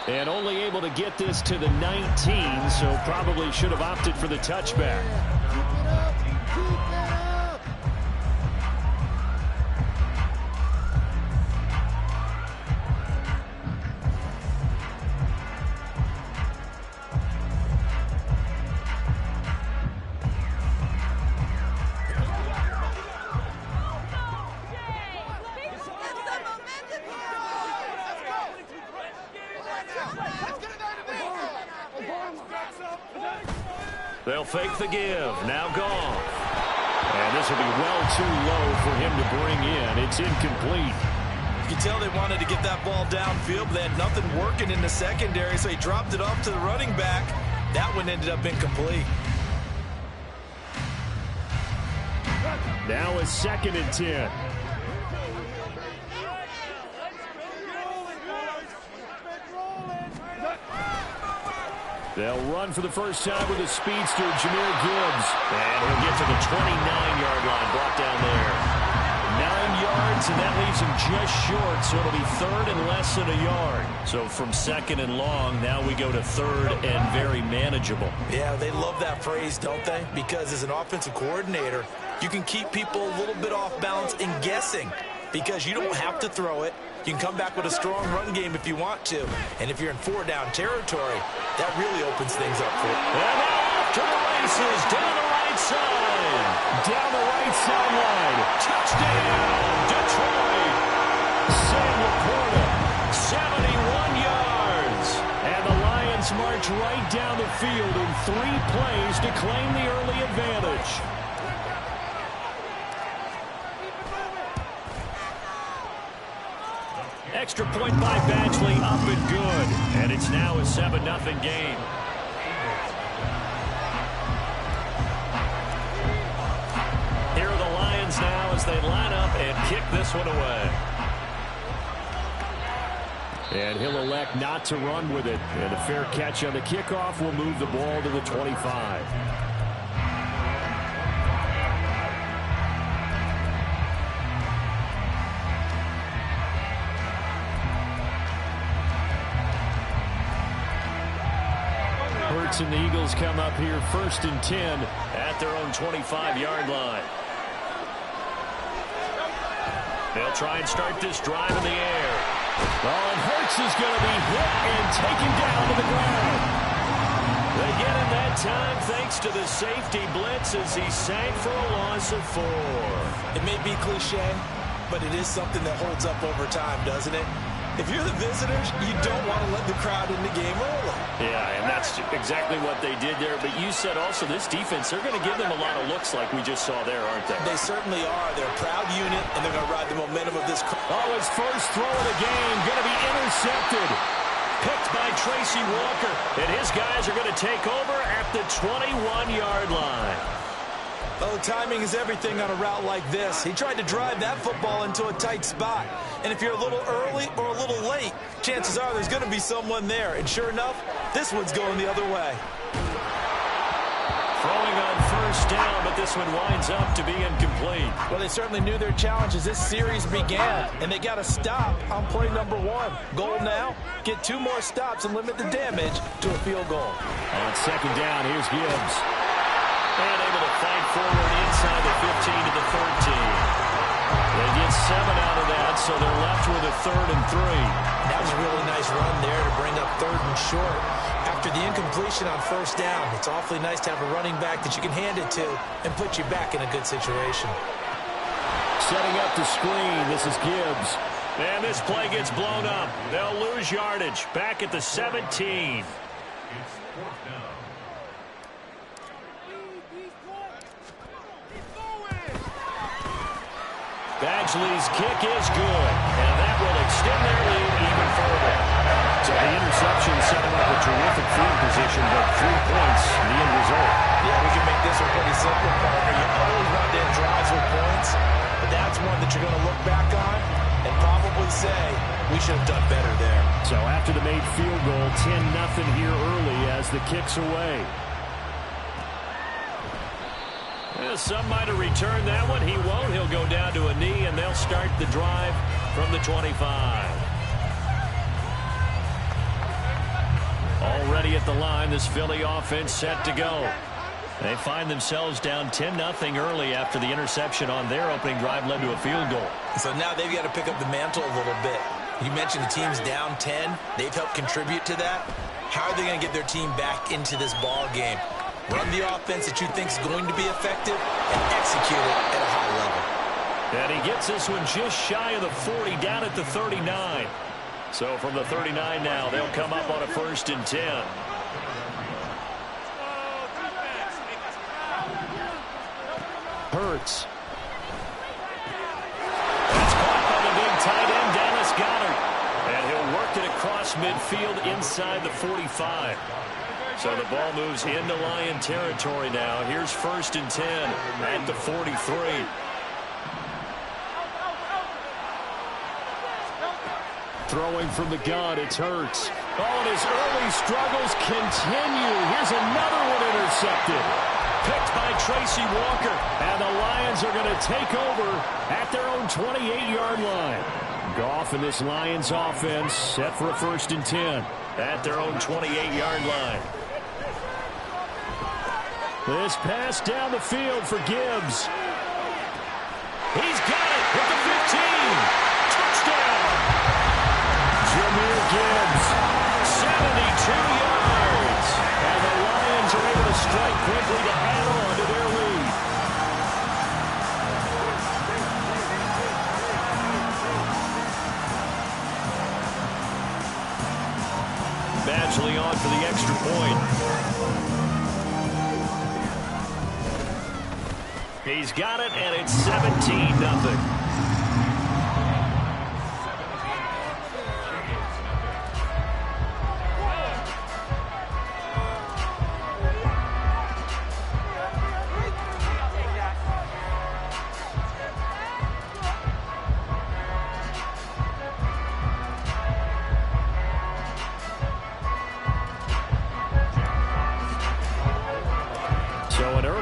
And only able to get this to the 19, so probably should have opted for the touchback. They'll fake the give. Now gone. And this will be well too low for him to bring in. It's incomplete. You can tell they wanted to get that ball downfield, but they had nothing working in the secondary, so he dropped it off to the running back. That one ended up incomplete. Now a 2nd and 10. They'll run for the first time with a speedster, Jahmyr Gibbs. And he'll get to the 29-yard line, brought down there. 9 yards, and that leaves him just short, so it'll be 3rd and less than a yard. So from 2nd and long, now we go to 3rd and very manageable. Yeah, they love that phrase, don't they? Because as an offensive coordinator, you can keep people a little bit off balance and guessing because you don't have to throw it. You can come back with a strong run game if you want to. And if you're in 4-down territory, that really opens things up for you. And off to the races, down the right side. Down the right sideline. Touchdown, Detroit. Sam Laporta, 71 yards. And the Lions march right down the field in 3 plays to claim the early advantage. Extra point by Badgley, up and good. And it's now a 7-0 game. Here are the Lions now as they line up and kick this one away. And he'll elect not to run with it. And a fair catch on the kickoff will move the ball to the 25. And the Eagles come up here 1st and 10 at their own 25-yard line. They'll try and start this drive in the air. Oh, and Hurts is going to be hit and taken down to the ground. They get him that time thanks to the safety blitz as he sank for a loss of 4. It may be cliche, but it is something that holds up over time, doesn't it? If you're the visitors, you don't want to let the crowd in the game early. Yeah, and that's exactly what they did there. But you said also this defense, they're going to give them a lot of looks like we just saw there, aren't they? They certainly are. They're a proud unit, and they're going to ride the momentum of this. Oh, his first throw of the game going to be intercepted. Picked by Tracy Walker. And his guys are going to take over at the 21-yard line. Oh, timing is everything on a route like this. He tried to drive that football into a tight spot. And if you're a little early or a little late, chances are there's going to be someone there. And sure enough, this one's going the other way. Throwing on first down, but this one winds up to be incomplete. Well, they certainly knew their challenge as this series began. And they got to stop on play number 1. Goal now, get 2 more stops and limit the damage to a field goal. On 2nd down, here's Gibbs. And able to fight forward inside the 15 to the 13. They get 7 out of that, so they're left with a 3rd and 3. That was a really nice run there to bring up 3rd and short. After the incompletion on 1st down, it's awfully nice to have a running back that you can hand it to and put you back in a good situation. Setting up the screen, this is Gibbs. And this play gets blown up. They'll lose yardage back at the 17. Badgley's kick is good, and that will extend their lead even further. So the interception set him up a terrific field position, but 3 points, the end result. Yeah, we can make this one pretty simple, partner. You always want to end drives with points, but that's one that you're going to look back on and probably say, we should have done better there. So after the made field goal, 10-0 here early as the kick's away. Some might have returned that one. He won't. He'll go down to a knee, and they'll start the drive from the 25. the line. This Philly offense set to go. They find themselves down 10-0 early after the interception on their opening drive led to a field goal. So now they've got to pick up the mantle a little bit. You mentioned the team's down 10. They've helped contribute to that. How are they going to get their team back into this ball game? Run the offense that you think is going to be effective and execute it at a high level. And he gets this one just shy of the 40, down at the 39. So from the 39 now, they'll come up on a 1st and 10. Hurts. That's caught by the big tight end, Dallas Goedert. And he'll work it across midfield inside the 45. So the ball moves into Lion territory now. Here's 1st and 10 at the 43. Throwing from the gun, it's Hurts. Oh, and his early struggles continue. Here's another one intercepted. Picked by Tracy Walker. And the Lions are going to take over at their own 28-yard line. Goff and this Lions offense set for a 1st and 10 at their own 28-yard line. This pass down the field for Gibbs. He's got it at the 15. Touchdown. Jahmyr Gibbs, 72 yards. And the Lions are able to strike quickly to add on to their lead. Badgley on for the extra point. He's got it, and it's 17-0.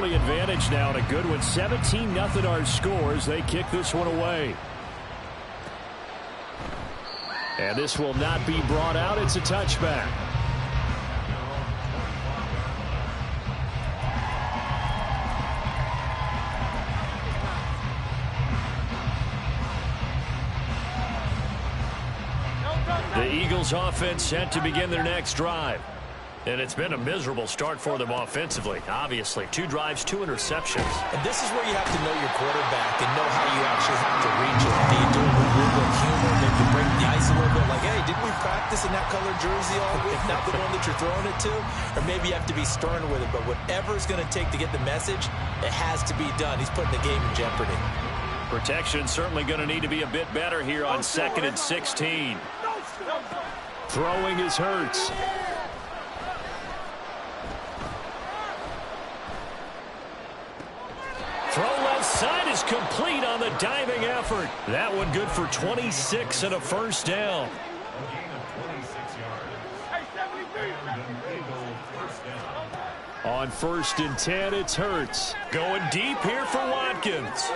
Advantage now, and a good one. 17-0 our scores. They kick this one away. And this will not be brought out. It's a touchback. The Eagles offense set to begin their next drive. And it's been a miserable start for them offensively, obviously. 2 drives, 2 interceptions. And this is where you have to know your quarterback and know how you actually have to reach it. Do you do it with a little bit of humor, maybe break the ice a little bit, like, hey, didn't we practice in that color jersey all week, not the one that you're throwing it to? Or maybe you have to be stern with it, but whatever it's going to take to get the message, it has to be done. He's putting the game in jeopardy. Protection certainly going to need to be a bit better here on 2nd and 16. Throwing is Hurts. Throw left side is complete on the diving effort. That one good for 26 and a 1st down. On 1st and 10, it's Hurts. Going deep here for Watkins.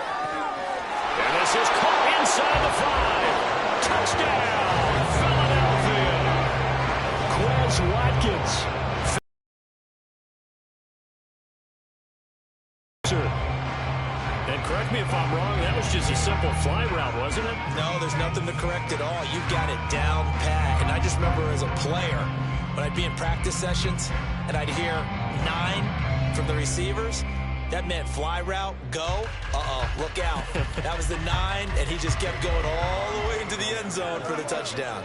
And this is caught inside the 5. Touchdown, Philadelphia. Quez Watkins. And correct me if I'm wrong, that was just a simple fly route, wasn't it? No, there's nothing to correct at all. You've got it down pat. And I just remember as a player, when I'd be in practice sessions and I'd hear 9 from the receivers, that meant fly route, go, look out. That was the 9, and he just kept going all the way into the end zone for the touchdown.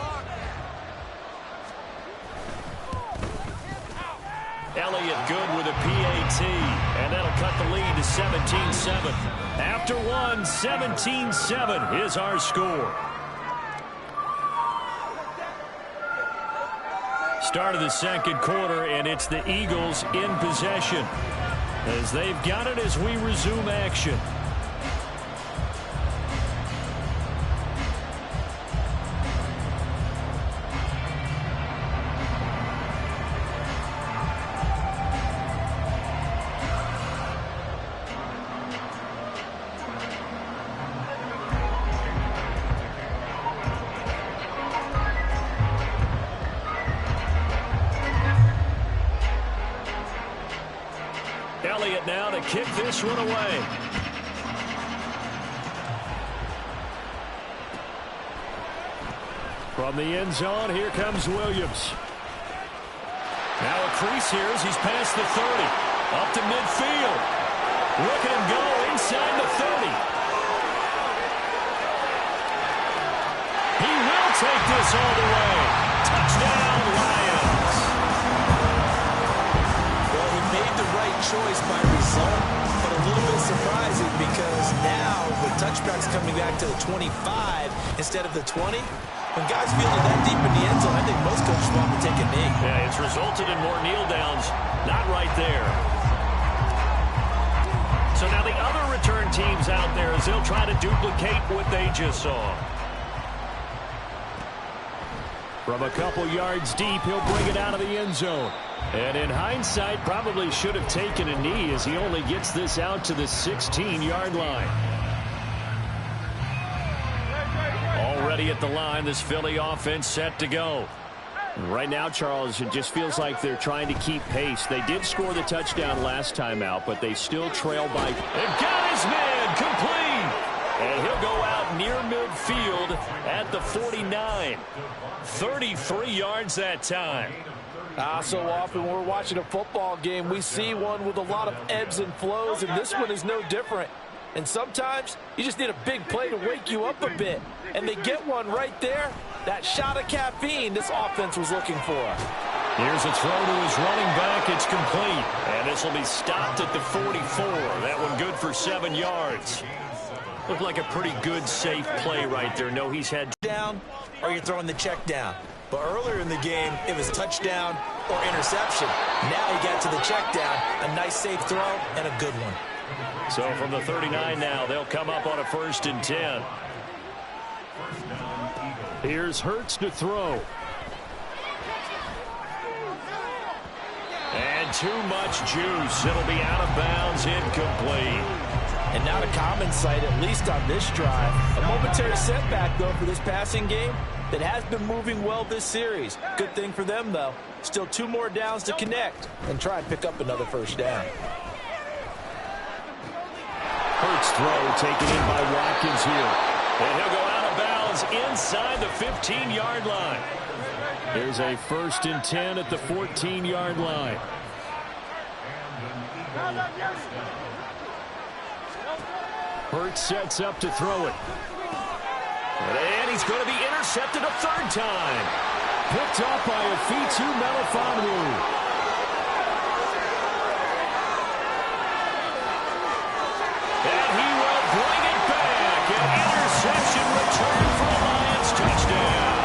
Elliott good with a PAT, and that'll cut the lead to 17-7. After one, 17-7 is our score. Start of the 2nd quarter, and it's the Eagles in possession as they've got it as we resume action. Elliott now to kick this one away. From the end zone, here comes Williams. Now a crease here as he's past the 30. Up to midfield. Look at him go inside the 30. He will take this all the way. Touchdown, Lions. Well, he made the right choice by result, but a little bit surprising because now with touchbacks coming back to the 25 instead of the 20, when guys feel it that deep in the end zone, I think most coaches want to take a knee. Yeah, it's resulted in more kneel downs. Not right there. So now the other return teams out there as they'll try to duplicate what they just saw. From a couple yards deep, he'll bring it out of the end zone. And in hindsight, probably should have taken a knee as he only gets this out to the 16-yard line. Already at the line, this Philly offense set to go. Right now, Charles, it just feels like they're trying to keep pace. They did score the touchdown last time out, but they still trail by. They've got his man complete. And he'll go out near midfield at the 49. 33 yards that time. So often when we're watching a football game, we see one with a lot of ebbs and flows, and this one is no different. And sometimes you just need a big play to wake you up a bit. And they get one right there. That shot of caffeine this offense was looking for. Here's a throw to his running back. It's complete. And this will be stopped at the 44. That one good for 7 yards. Looked like a pretty good, safe play right there. No, he's had down or you're throwing the check down. But earlier in the game, it was touchdown or interception. Now he got to the check down. A nice, safe throw and a good one. So from the 39 now, they'll come up on a 1st and 10. Here's Hurts to throw. And too much juice. It'll be out of bounds, incomplete. And not a common sight, at least on this drive. A momentary setback, though, for this passing game that has been moving well this series. Good thing for them, though. Still 2 more downs to connect and try and pick up another 1st down. Hurts throw taken in by Watkins here. And he'll go out of bounds inside the 15-yard line. There's a 1st and 10 at the 14-yard line. Hurts sets up to throw it. And he's going to be intercepted a 3rd time. Picked up by Afitu Melifonwu. And he will bring it back. An interception return for the Lions touchdown.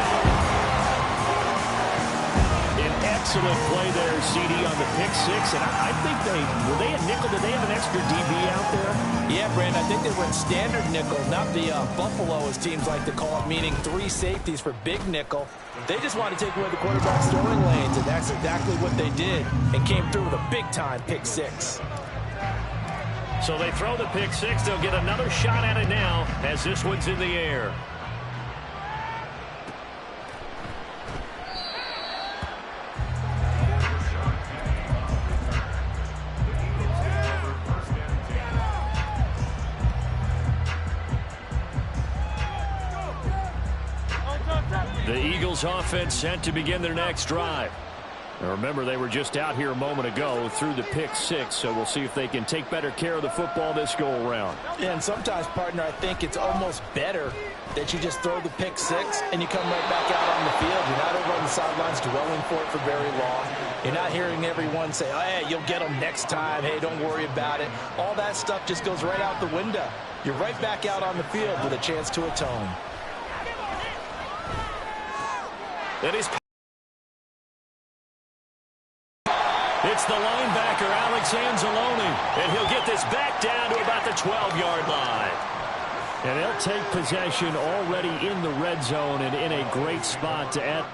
An excellent play there, CD, on the pick 6. And I think were they a nickel? Did they have an extra DB out there? Yeah, Brandon, I think they were in standard nickel, not the Buffalo, as teams like to call it, meaning 3 safeties for big nickel. They just wanted to take away the quarterback's throwing lanes, and that's exactly what they did, and came through with a big-time pick 6. So they throw the pick 6. They'll get another shot at it now as this one's in the air. The Eagles offense set to begin their next drive. Now remember, they were just out here a moment ago through the pick 6, so we'll see if they can take better care of the football this go-around. Yeah, and sometimes, partner, I think it's almost better that you just throw the pick 6 and you come right back out on the field. You're not over on the sidelines dwelling for it for very long. You're not hearing everyone say, oh, hey, you'll get them next time. Hey, don't worry about it. All that stuff just goes right out the window. You're right back out on the field with a chance to atone. It is. It's the linebacker, Alex Anzalone, and he'll get this back down to about the 12-yard line. And they'll take possession already in the red zone and in a great spot to add.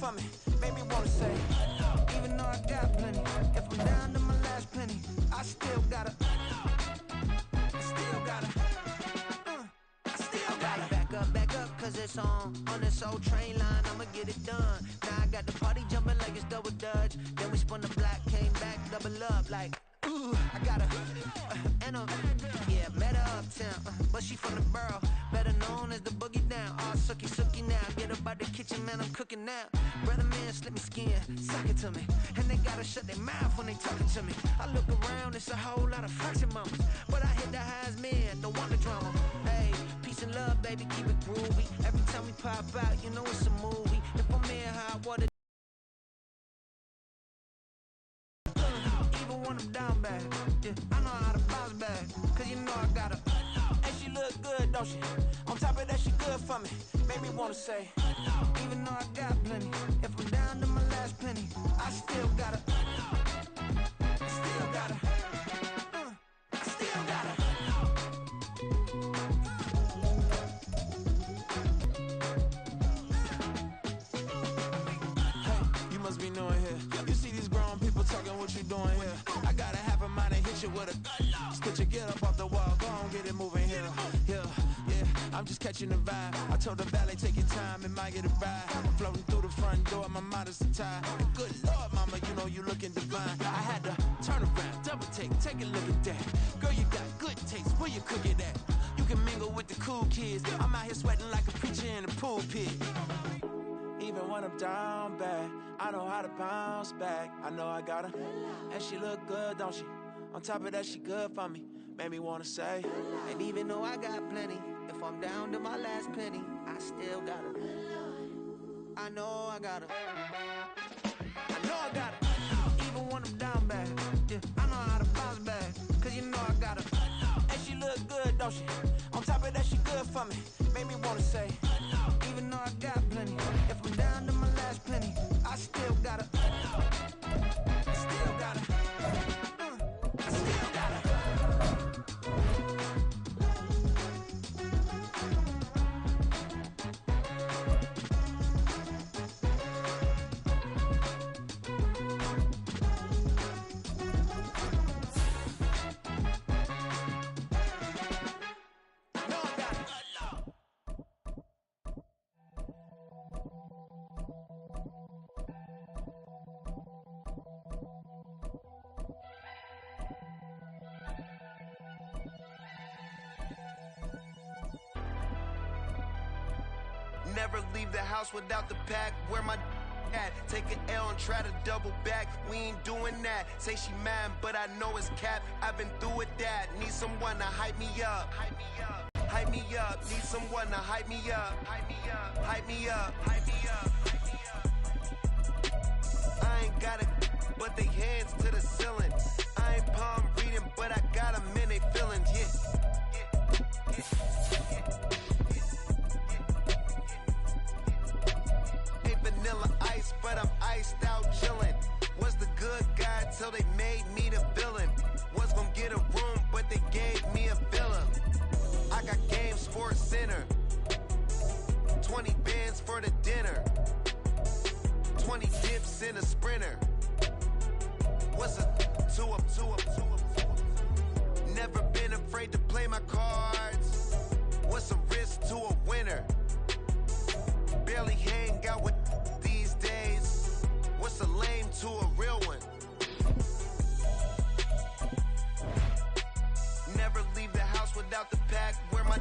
for me, made me wanna say, even though I got plenty, if I'm down to my last penny, I still gotta back up, cause it's on this old train line, I'ma get it done. Now I got the party jumping like it's double dutch. Then we spun the block, came back, double up like, ooh, I got a, and a, yeah, met her uptown, but she from the borough, better known as the boogie down. All sookie now, get up out the kitchen, man, I'm cooking now. Brother man, slip me skin, suck it to me, and they gotta shut their mouth when they talking to me. I look around, it's a whole lot of fraction mamas, but I hit the highs, man, don't want the drama. Hey, peace and love, baby, keep it groovy. Every time we pop out, you know it's a movie. If I'm in hot water, even when I'm down bad, yeah, I know how to bounce back, cause you know I got her. And she look good, don't she? On top of that, she good for me. Made me wanna say, even though I got plenty, if I'm down to my last penny, I still gotta, still gotta, still gotta. Must be knowing here. You see these grown people talking, what you doing here? I got a half a mind and hit you with a stitch you, get up off the wall, go on, get it moving here. Yeah, I'm just catching the vibe. I told the valet, take your time, it might get a ride. Floating through the front door, my mind is a tie. Good Lord, mama, you know you looking divine. I had to turn around, double take a look at that. Girl, you got good taste, where you cook it at? You can mingle with the cool kids. I'm out here sweating like a preacher in a pulpit. Even when I'm down bad, I know how to bounce back. I know I got her, and she look good, don't she? On top of that, she good for me. Made me wanna say, and even though I got plenty, if I'm down to my last penny, I still got her. I know I got her. I know I got her. Even when I'm down bad, yeah, I know how to bounce back, cause you know I got her. And she look good, don't she? On top of that, she good for me. Made me wanna say, even though I got plenty, if I'm down to my last penny, I still gotta, still gotta, still gotta. Never leave the house without the pack. Where my at? Take an L and try to double back. We ain't doing that. Say she mad, but I know it's cap. I've been through with that. Need someone to hype me up. Hype me up. Hype me up. Need someone to hype me up. Hype me up. Hype me up. Hype me up. I ain't got it, but they hands to the ceiling. I ain't palm reading, but I got them in they feelings. Yeah. Vanilla ice, but I'm iced out chillin'. Was the good guy till they made me the villain. Was gonna get a room, but they gave me a villa. I got game Sports Center. 20 bands for the dinner. 20 dips in a Sprinter. What's a two up? Never been afraid to play my cards. What's a risk to a winner? Barely hang out with these days. What's a lame to a real one? Never leave the house without the pack. Where my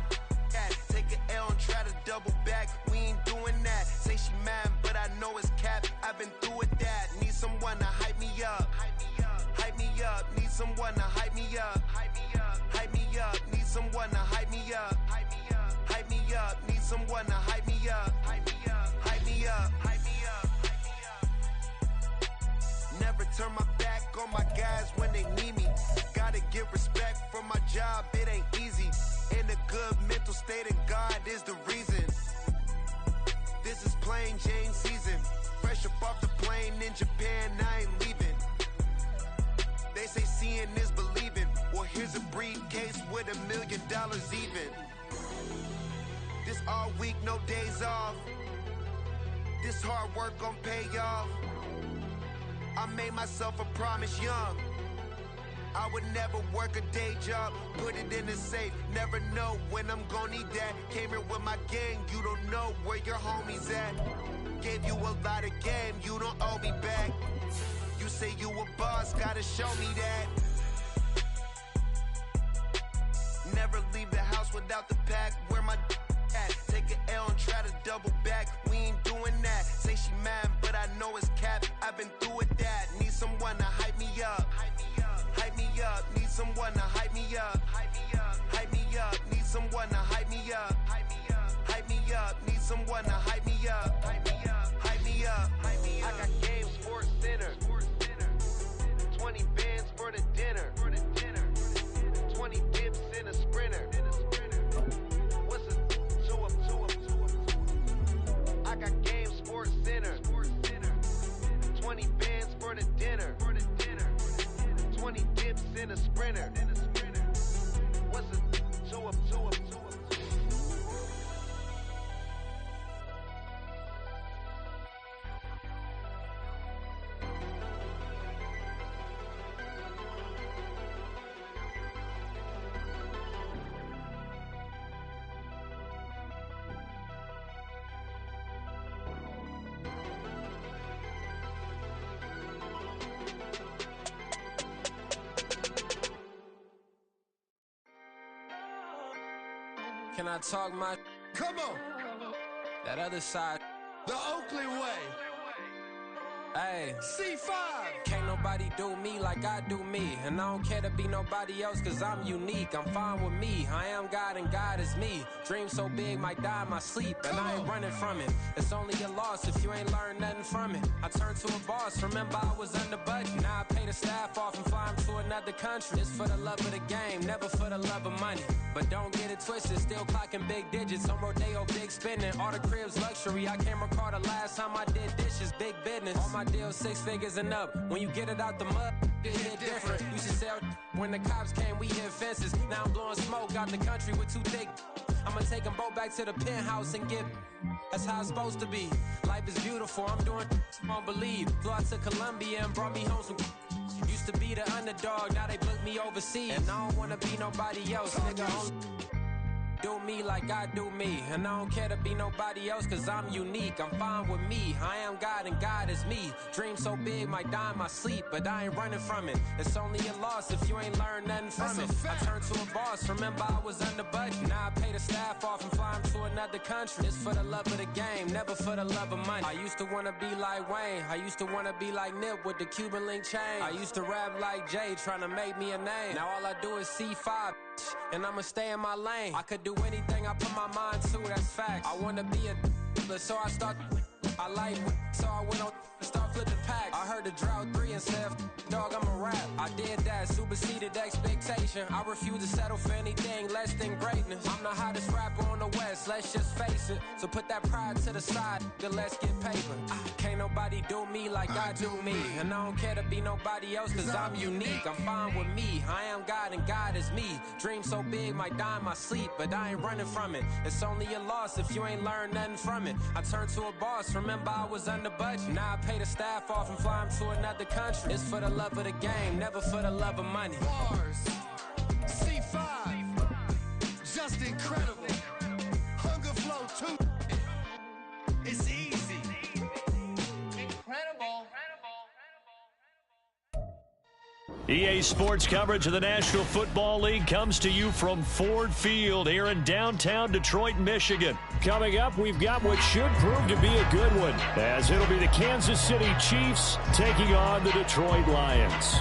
at? Take an L and try to double back. We ain't doing that. Say she mad, but I know it's cap. I've been through with that. Need someone to hype me up. Hype me up. Hype me up. Need someone to hype me up. Hype me up. Hype me up. Need someone to hype me up. Hype me up. Hype me up. Need someone to hype me up. Hype me up. Hype me up. Hype me up. Hype me up. Never turn my back on my guys when they need me. Gotta give respect for my job, it ain't easy. In a good mental state and God is the reason. This is plain Jane season. Fresh up off the plane in Japan, I ain't leaving. They say seeing is believing. Well, here's a briefcase with $1 million even. This all week, no days off. This hard work gon' pay off. I made myself a promise young. I would never work a day job, put it in the safe. Never know when I'm gonna need that. Came here with my gang, you don't know where your homies at. Gave you a lot of game, you don't owe me back. You say you a boss, gotta show me that. Never leave the house without the pack. Where my at? Take an L and try to double back. We ain't doing that. Say she mad, but I know it's cap. I've been through with that. Need someone to hype me up. Hype me up. Need someone to hype me up. Hype me up. Need someone to hype me up. Hype me up. Need someone to hype me up. Hype me up. Hype me up. I got game sports center. 20 bands for the dinner. 20 dips in a sprinter. What's a two up? I got game sports center. 20 bands for the dinner. 20 dips in a sprinter. What's a two up? Can I talk my? Come on, That other side? the Oakland way. Hey, C5. can't nobody do me like I do me. And I don't care to be nobody else cause I'm unique. I'm fine with me, I am God and God is me. Dream so big might die in my sleep, and I ain't running from it. It's only a loss if you ain't learned nothing from it. I turned to a boss, remember I was under budget. Now I pay the staff off and fly 'em to another country. It's for the love of the game, never for the love of money. But don't get it twisted, still clocking big digits. On Rodeo, big spending, all the cribs luxury. I can't recall the last time I did dishes, big business. All my deals 6 figures and up. When you get it out the mud, it hit different. Used to sell when the cops came, we hit fences. Now I'm blowing smoke out the country with 2 thick. I'ma take them both back to the penthouse and get. That's how it's supposed to be. Life is beautiful, I'm doing won't believe. Flew out to Colombia and brought me home some. Used to be the underdog, now they book me overseas. And I don't wanna be nobody else, nigga. Do me like I do me. And I don't care to be nobody else cause I'm unique. I'm fine with me, I am God and God is me. Dream so big might die in my sleep, but I ain't running from it. It's only a loss if you ain't learned nothing from it. I turned to a boss, remember I was under budget. Now I pay the staff off and fly 'em to another country. It's for the love of the game, never for the love of money. I used to wanna be like Wayne, I used to wanna be like Nip with the Cuban link chain. I used to rap like Jay, trying to make me a name. Now all I do is C5, and I'ma stay in my lane. I could do anything I put my mind to, that's fact. I wanna be a but so I start. I like so I went on and start flipping packs. I heard the drought 3 and said, dog, I'm a rap. I did that, superseded expectation. I refuse to settle for anything less than greatness. I'm the hottest rapper on the West, let's just face it. So put that pride to the side, then let's get paper. Can't nobody do me like I do me. And I don't care to be nobody else cause I'm unique. I'm fine with me, I am God and God is me. Dream so big might die in my sleep, but I ain't running from it. It's only a loss if you ain't learned nothing from it. I turned to a boss, remember I was under budget. Now I pay the staff off and fly 'em to another country. It's for the love of the game, never for the love of money. Bars. C5. Just incredible. Hunger Flow 2. It's easy. Incredible. EA Sports coverage of the National Football League comes to you from Ford Field here in downtown Detroit, Michigan. Coming up, we've got what should prove to be a good one, as it'll be the Kansas City Chiefs taking on the Detroit Lions.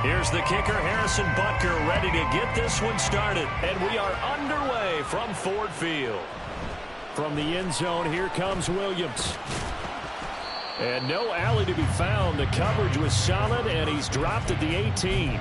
Here's the kicker, Harrison Butker, ready to get this one started. And we are underway from Ford Field. From the end zone, here comes Williams. And no alley to be found. The coverage was solid, and he's dropped at the 18.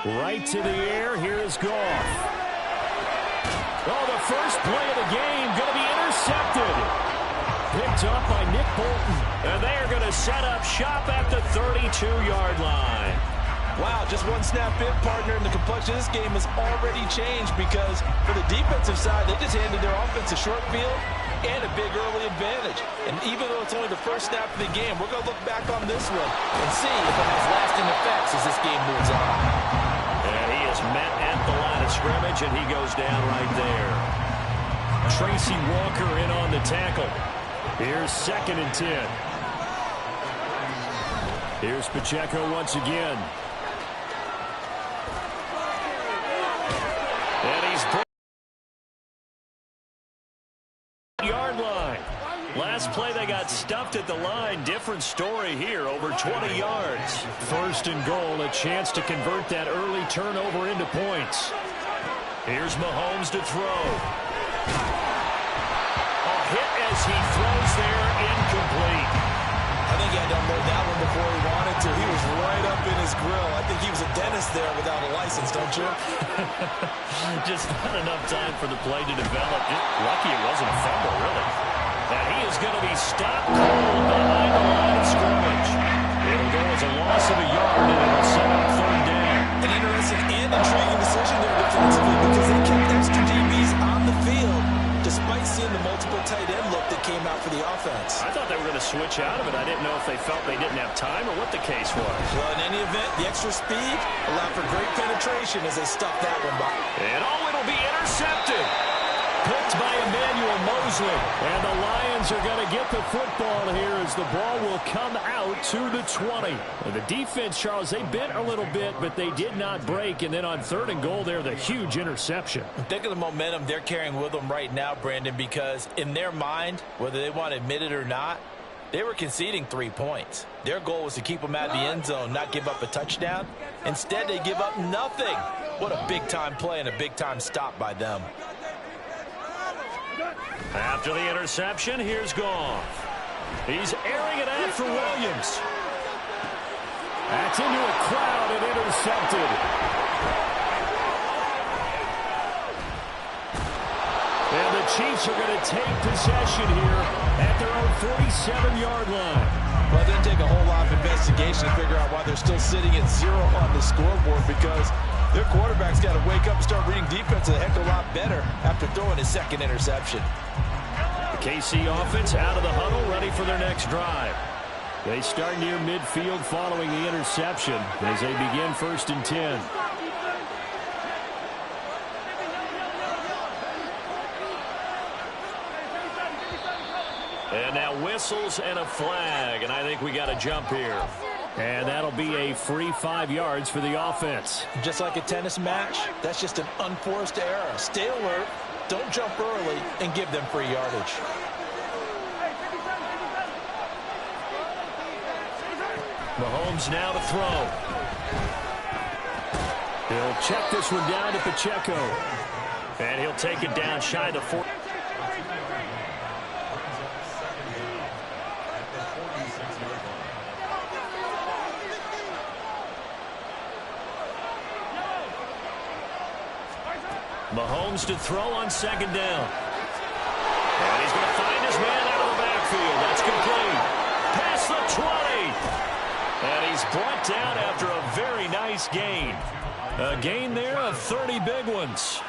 Right to the air. Here is Goff. Oh, the first play of the game going to be intercepted. Picked up by Nick Bolton. And they are going to set up shop at the 32-yard line. Wow, just one snap in, partner, and the complexion of this game has already changed because for the defensive side, they just handed their offense a short field and a big early advantage. And even though it's only the first snap of the game, we're going to look back on this one and see if it has lasting effects as this game moves on. And he is met at the line of scrimmage, and he goes down right there. Tracy Walker in on the tackle. Here's 2nd and 10. Here's Pacheco once again. And he's yard line. Last play they got stuffed at the line. Different story here, over 20 yards. 1st and goal, a chance to convert that early turnover into points. Here's Mahomes to throw. A hit as he throws there, incomplete. I think he had to unload that one before he wanted to. He was right up in his grill. I think he was a dentist there without a license, don't you? Just not enough time for the play to develop. Just lucky it wasn't a fumble, really. And he is going to be stopped cold behind the line of scrimmage. It'll go as a loss of a yard, and it'll set up 3rd down. An interesting and intriguing decision there defensively because they kept extra DBs on the field despite seeing the multiple tight end look that came out for the offense. I thought they were going to switch out of it. I didn't know if they felt they didn't have time or what the case was. Well, in any event, the extra speed allowed for great penetration as they stuffed that one by. And it'll be intercepted. Picked by Emmanuel Mosley. And the Lions are going to get the football here as the ball will come out to the 20. And the defense, Charles, they bit a little bit, but they did not break. And then on 3rd and goal there, the huge interception. Think of the momentum they're carrying with them right now, Brandon, because in their mind, whether they want to admit it or not, they were conceding 3 points. Their goal was to keep them at the end zone, not give up a touchdown. Instead, they give up nothing. What a big-time play and a big-time stop by them. After the interception, here's Goff. He's airing it out for Williams. That's into a crowd and intercepted. And the Chiefs are going to take possession here at their own 47-yard line. Well, it didn't take a whole lot of investigation to figure out why they're still sitting at 0 on the scoreboard because their quarterback's got to wake up and start reading defense a heck of a lot better after throwing his 2nd interception. The KC offense out of the huddle, ready for their next drive. They start near midfield following the interception as they begin 1st and 10. And now whistles and a flag, and I think we got a jump here. And that'll be a free 5 yards for the offense. Just like a tennis match, that's just an unforced error. Stay alert, don't jump early, and give them free yardage. Mahomes now to throw. He'll check this one down to Pacheco. And he'll take it down shy of the 4. Mahomes to throw on 2nd down. And he's going to find his man out of the backfield. That's complete. Past the 20. And he's brought down after a very nice gain. A gain there of 30 big ones.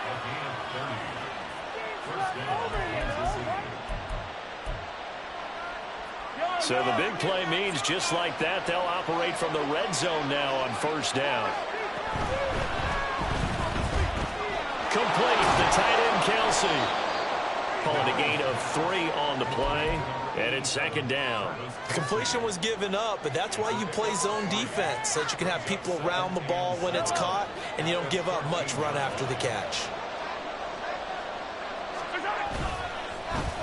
So the big play means just like that, they'll operate from the red zone now on 1st down. Complete, the tight end Kelsey. Calling a gain of 3 on the play. And it's second down. Completion was given up, but that's why you play zone defense, so that you can have people around the ball when it's caught, and you don't give up much run after the catch.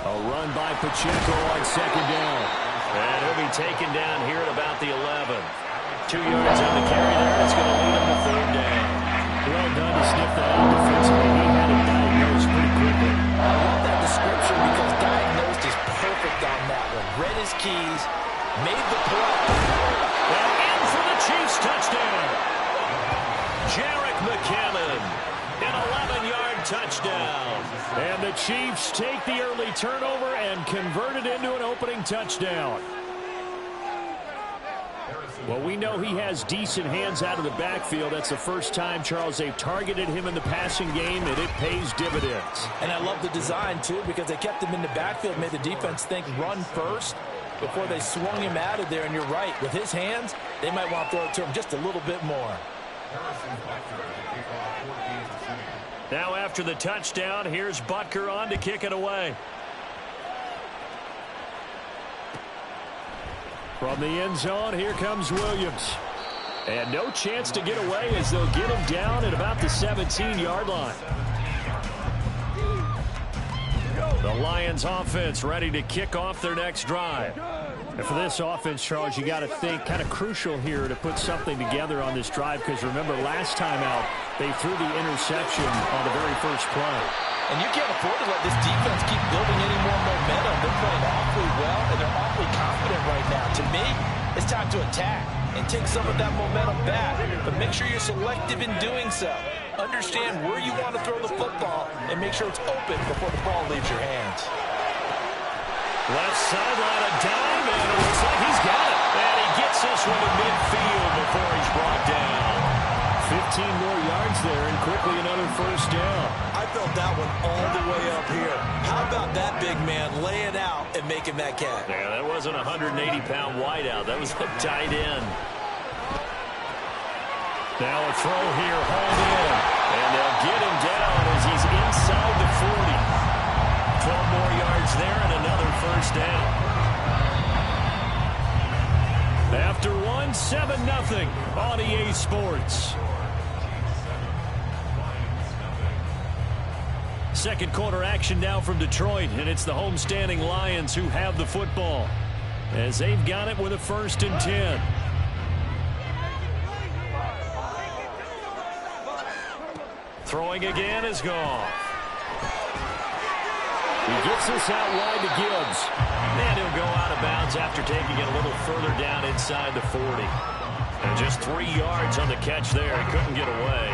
A run by Pacheco on second down. And he'll be taken down here at about the 11. 2 yards on the carry there. It's going to lead him to third down. Well done to sniff that out defensively. He had it diagnosed pretty quickly. I love that description because diagnosed is perfect on that one. Read his keys, made the play. And in for the Chiefs touchdown. Jerick McCammon, an 11-yard touchdown. And the Chiefs take the early turnover and convert it into an opening touchdown. Well, we know he has decent hands out of the backfield. That's the first time, Charles, they've targeted him in the passing game, and it pays dividends. And I love the design, too, because they kept him in the backfield, made the defense think run first before they swung him out of there. And you're right, with his hands, they might want to throw it to him just a little bit more. Now after the touchdown, here's Butker on to kick it away. From the end zone, here comes Williams. And no chance to get away as they'll get him down at about the 17-yard line. The Lions offense ready to kick off their next drive. And for this offense, Charles, you got to think kind of crucial here to put something together on this drive, because remember, last time out, they threw the interception on the very first play. And you can't afford to let this defense keep building any more momentum. They're playing awfully well, and they're awfully confident right now. To me, it's time to attack and take some of that momentum back. But make sure you're selective in doing so. Understand where you want to throw the football and make sure it's open before the ball leaves your hands. Left sideline, a dime, and it looks like he's got it. And he gets this one to midfield before he's brought down. 15 more yards there, and quickly another first down. I felt that one all the way up here. How about that big man laying out and making that catch? Yeah, that wasn't a 180-pound wideout. That was a tight end. Now a throw here, hauled in. And they'll get him down as he's inside the 40. 12 more yards there and another first down. After one, 7-0 on EA Sports. Second quarter action now from Detroit, and it's the homestanding Lions who have the football as they've got it with a 1st and 10. Throwing again is gone. He gets this out wide to Gibbs. And he'll go out of bounds after taking it a little further down inside the 40. And just 3 yards on the catch there. He couldn't get away.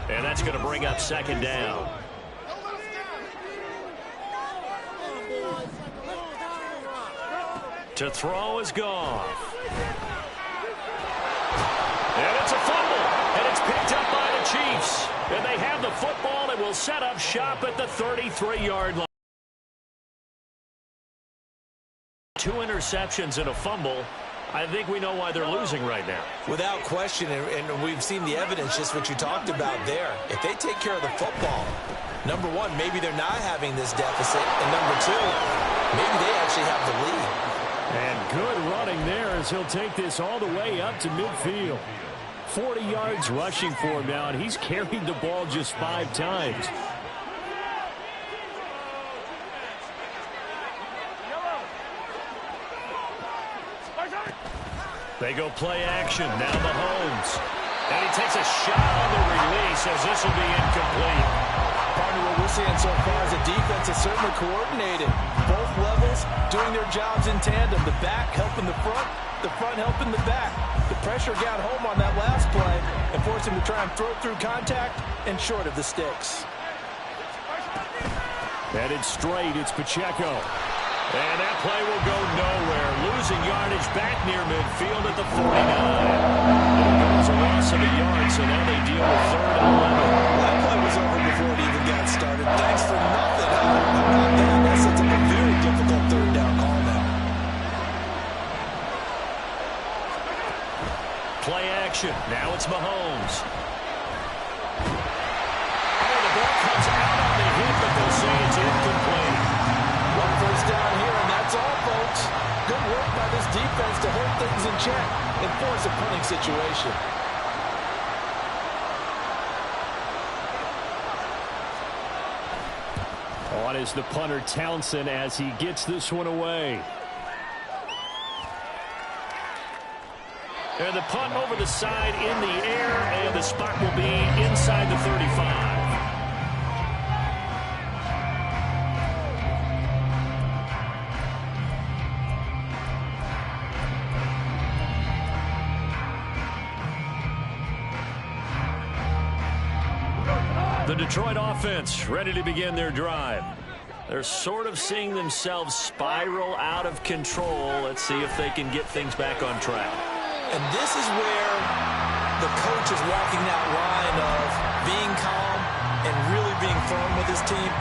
And that's going to bring up second down. To throw is gone. And it's a fumble. And it's picked up by the Chiefs. And they have the football and will set up shop at the 33-yard line. 2 interceptions and a fumble. I think we know why they're losing right now. Without question, and we've seen the evidence, just what you talked about there. If they take care of the football, number one, maybe they're not having this deficit. And number two, maybe they actually have the lead. And good running there as he'll take this all the way up to midfield. 40 yards rushing for him now, and he's carried the ball just 5 times. They go play action. Now Mahomes. And he takes a shot on the release as this will be incomplete. Partner, what we're seeing so far is the defense is certainly coordinated. Both levels doing their jobs in tandem. The back helping the front helping the back. The pressure got home on that last play and forced him to try and throw through contact and short of the sticks. Headed straight, it's Pacheco. And that play will go nowhere. Losing yardage back near midfield at the 49. It was a loss of a yard, so now they deal with 3rd and 11. That play was over before it even got started. Thanks for nothing. That sets up a very difficult 3rd down call now. Play action. Now it's Mahomes. Oh, the ball comes out on the hit, but they'll say it's incomplete. 1 first down here, and that's all, folks. a punting situation. On is the punter Townsend as he gets this one away. And the punt over the side in the air, and the spot will be inside the 35. The Detroit offense ready to begin their drive. They're sort of seeing themselves spiral out of control. Let's see if they can get things back on track. And this is where the coach is walking that line of being calm and really being firm with his team.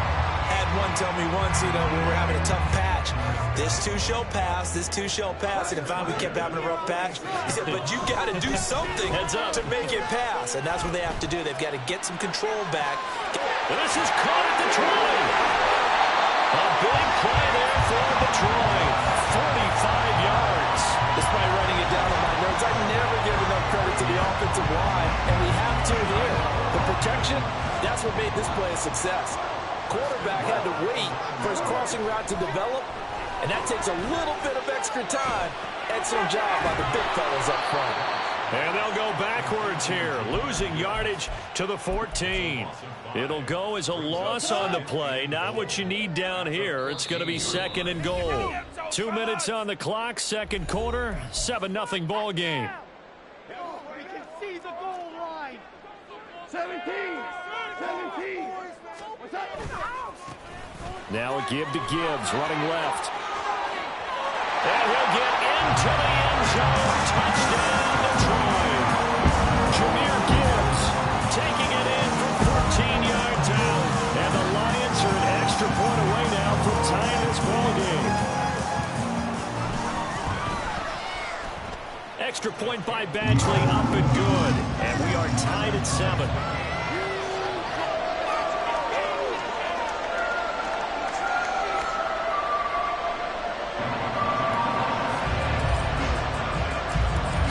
Had one tell me once, when we were having a tough patch, this too shall pass, this too shall pass. And finally we kept having a rough patch. He said, but you got to do something to make it pass. And that's what they have to do. They've got to get some control back. And this is caught at Detroit. A big play there for Detroit. 45 yards. Despite writing it down in my notes, I never give enough credit to the offensive line, and we have to here. The protection, that's what made this play a success. Quarterback had to wait for his crossing route to develop, and that takes a little bit of extra time. Excellent job by the big fellas up front. And they'll go backwards here, losing yardage to the 14. It'll go as a loss on the play. Not what you need down here. It's going to be second and goal. 2 minutes on the clock, second quarter, 7-0 ball game. We can see the goal line. 17. Now a give to Gibbs, running left. And he'll get into the end zone. Touchdown, Detroit. Jahmyr Gibbs taking it in from 14 yards out. And the Lions are an extra point away now from tying this ball game. Extra point by Badgley, up and good. And we are tied at 7.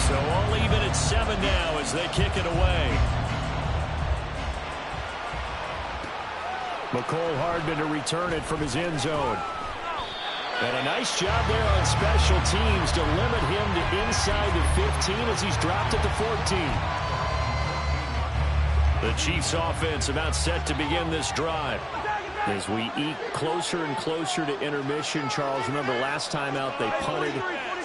So all even at 7 now as they kick it away. McCole Hardman to return it from his end zone. And a nice job there on special teams to limit him to inside the 15 as he's dropped at the 14. The Chiefs offense about set to begin this drive. As we eke closer and closer to intermission, Charles, remember last time out they punted.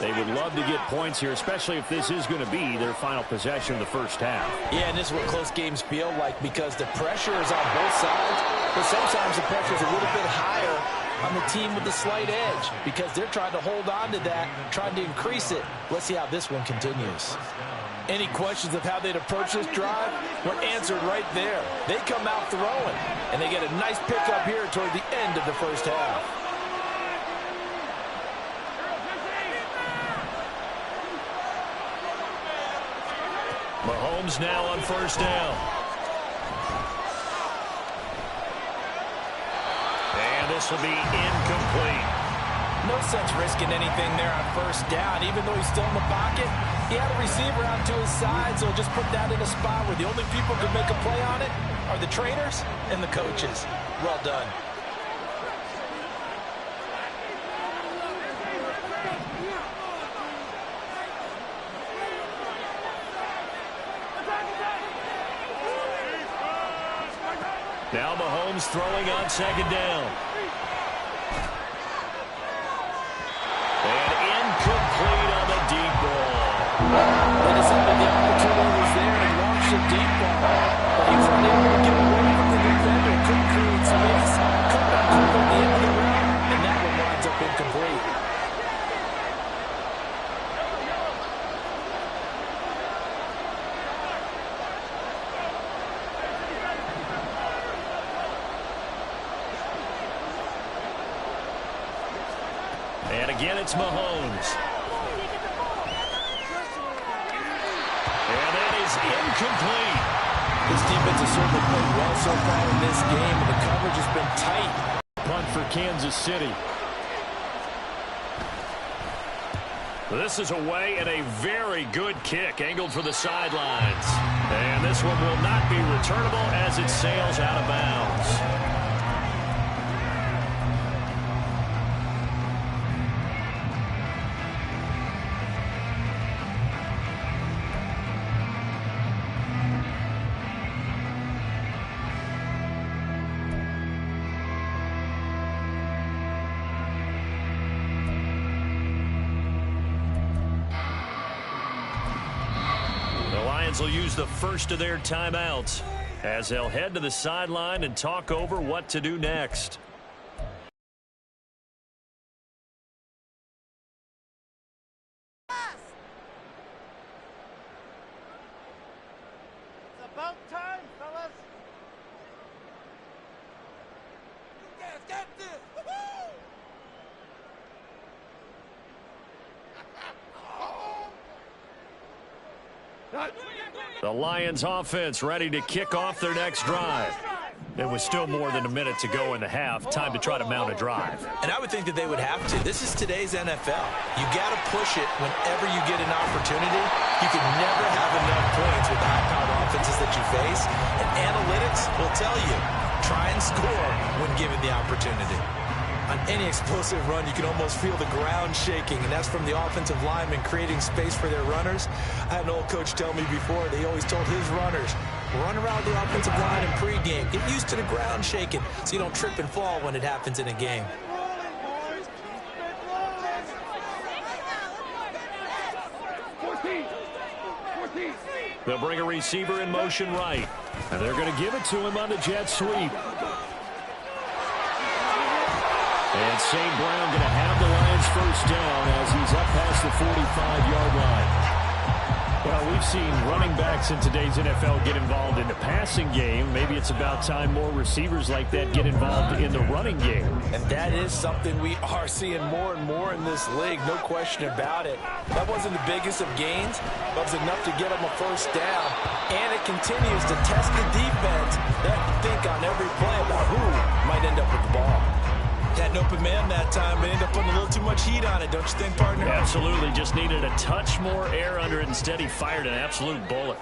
They would love to get points here, especially if this is going to be their final possession of the first half. Yeah, and this is what close games feel like because the pressure is on both sides, but sometimes the pressure is a little bit higher on the team with the slight edge because they're trying to hold on to that, trying to increase it. Let's see how this one continues. Any questions of how they'd approach this drive were answered right there. They come out throwing, and they get a nice pickup here toward the end of the first half. Mahomes now on first down. And this will be incomplete. No sense risking anything there on first down. Even though he's still in the pocket, he had a receiver out to his side, so just put that in a spot where the only people who can make a play on it are the trainers and the coaches. Well done. Now Mahomes throwing on second down. And incomplete on the deep ball. They decided the opportunity was there and launched a deep ball. But he was unable to get away from the defender. Couldn't create space. Couldn't at the end of the round. And that one winds up incomplete. And again, it's Mahomes. And that is incomplete. This defense has certainly played well so far in this game, and the coverage has been tight. Punt for Kansas City. This is away and a very good kick angled for the sidelines. And this one will not be returnable as it sails out of bounds. Will use the first of their timeouts as they'll head to the sideline and talk over what to do next. It's about time, fellas. You guys got this. Woo-hoo! The Lions offense ready to kick off their next drive. There was still more than a minute to go in the half. Time to try to mount a drive. And I would think that they would have to. This is today's NFL. You got to push it whenever you get an opportunity. You can never have enough points with the high-powered offenses that you face. And analytics will tell you, try and score when given the opportunity. On any explosive run, you can almost feel the ground shaking, and that's from the offensive linemen creating space for their runners. I had an old coach tell me before, they always told his runners, run around the offensive line in pregame. Get used to the ground shaking so you don't trip and fall when it happens in a game. They'll bring a receiver in motion right, and they're going to give it to him on the jet sweep. And St. Brown going to have the Lions first down as he's up past the 45-yard line. Well, we've seen running backs in today's NFL get involved in the passing game. Maybe it's about time more receivers like that get involved in the running game. And that is something we are seeing more and more in this league, no question about it. That wasn't the biggest of gains, but it was enough to get them a first down. And it continues to test the defense. They have to think on every play about who might end up with the ball. Had an open man that time, but ended up putting a little too much heat on it, don't you think, partner? Absolutely. Just needed a touch more air under it. Instead, he fired an absolute bullet.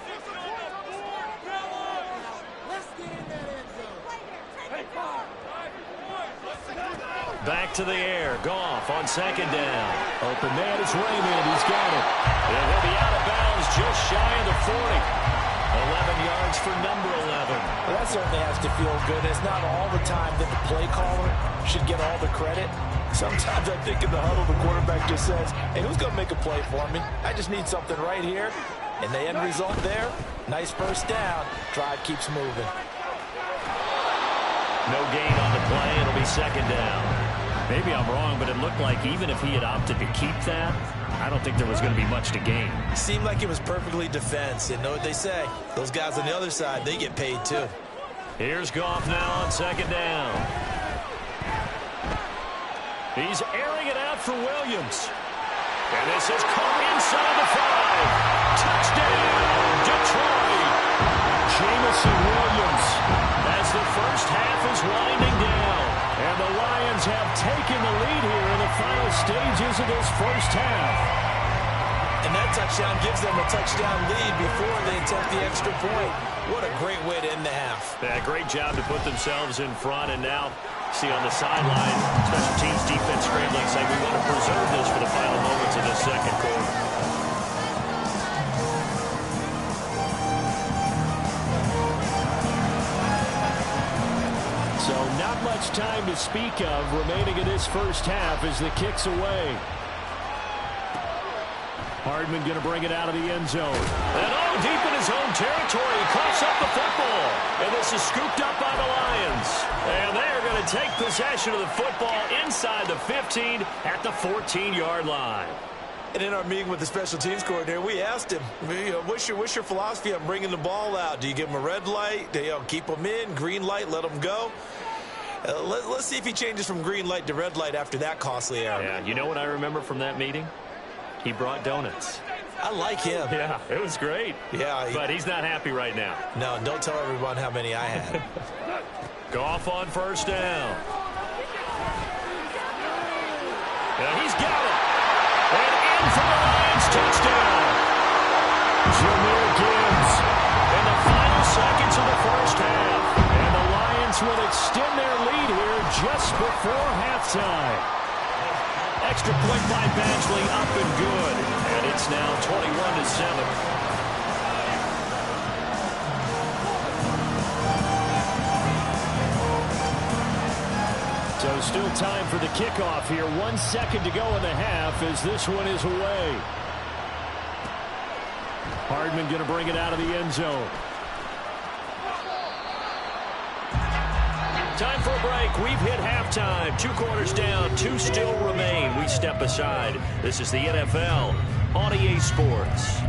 Back to the air. Goff on second down. Open man is Raymond. He's got it. And he'll be out of bounds just shy of the 40. 11 yards for number 11. Well, that certainly has to feel good. It's not all the time that the play caller should get all the credit. Sometimes I think in the huddle, the quarterback just says, hey, who's going to make a play for me? I just need something right here. And the end result there, nice first down. Drive keeps moving. No gain on the play. It'll be second down. Maybe I'm wrong, but it looked like even if he had opted to keep that, I don't think there was going to be much to gain. Seemed like it was perfectly defense. And know what they say? Those guys on the other side, they get paid too. Here's Goff now on second down. He's airing it out for Williams. And this is caught inside the 5. Touchdown, Detroit. Jamison Williams as the first half is winding down. And the Lions have taken the lead here in the final stages of this first half. And that touchdown gives them a touchdown lead before they attempt the extra point. What a great way to end the half. Yeah, great job to put themselves in front. And now, see on the sideline, special teams defense scrambling, saying we want to preserve this for the final moments of this second quarter. So not much time to speak of remaining in this first half as the kick's away. Hardman going to bring it out of the end zone. And deep in his own territory, he coughs up the football. And this is scooped up by the Lions. And they're going to take possession of the football inside the 15 at the 14-yard line. And in our meeting with the special teams coordinator, we asked him, what's your philosophy on bringing the ball out? Do you give them a red light? Do you keep them in? Green light, let them go? Let's see if he changes from green light to red light after that costly error. Yeah, you know what I remember from that meeting? He brought donuts. I like him. Yeah, it was great. Yeah. But he's not happy right now. No, don't tell everyone how many I had. Goff on first down. And he's got it. And in for the Giants will extend their lead here just before halftime. Extra point by Badgley up and good. And it's now 21-7. So still time for the kickoff here. 1 second to go in the half as this one is away. Hardman going to bring it out of the end zone. Time for a break. We've hit halftime. 2 quarters down. 2 still remain. We step aside. This is the NFL on EA Sports.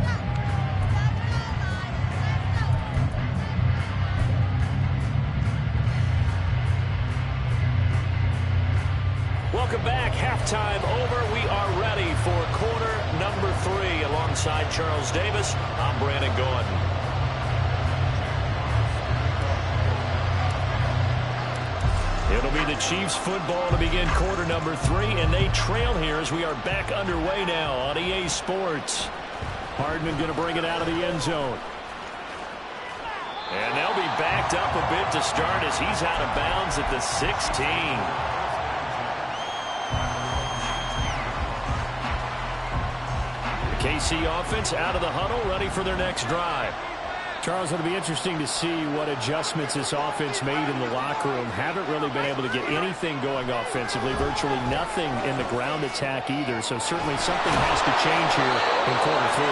Welcome back. Halftime over. We are ready for quarter number 3. Alongside Charles Davis, I'm Brandon Gordon. It'll be the Chiefs football to begin quarter number 3, and they trail here as we are back underway now on EA Sports. Hardman going to bring it out of the end zone. And they'll be backed up a bit to start as he's out of bounds at the 16. KC offense out of the huddle, ready for their next drive. Charles, it'll be interesting to see what adjustments this offense made in the locker room. Haven't really been able to get anything going offensively, virtually nothing in the ground attack either. So certainly something has to change here in quarter 3.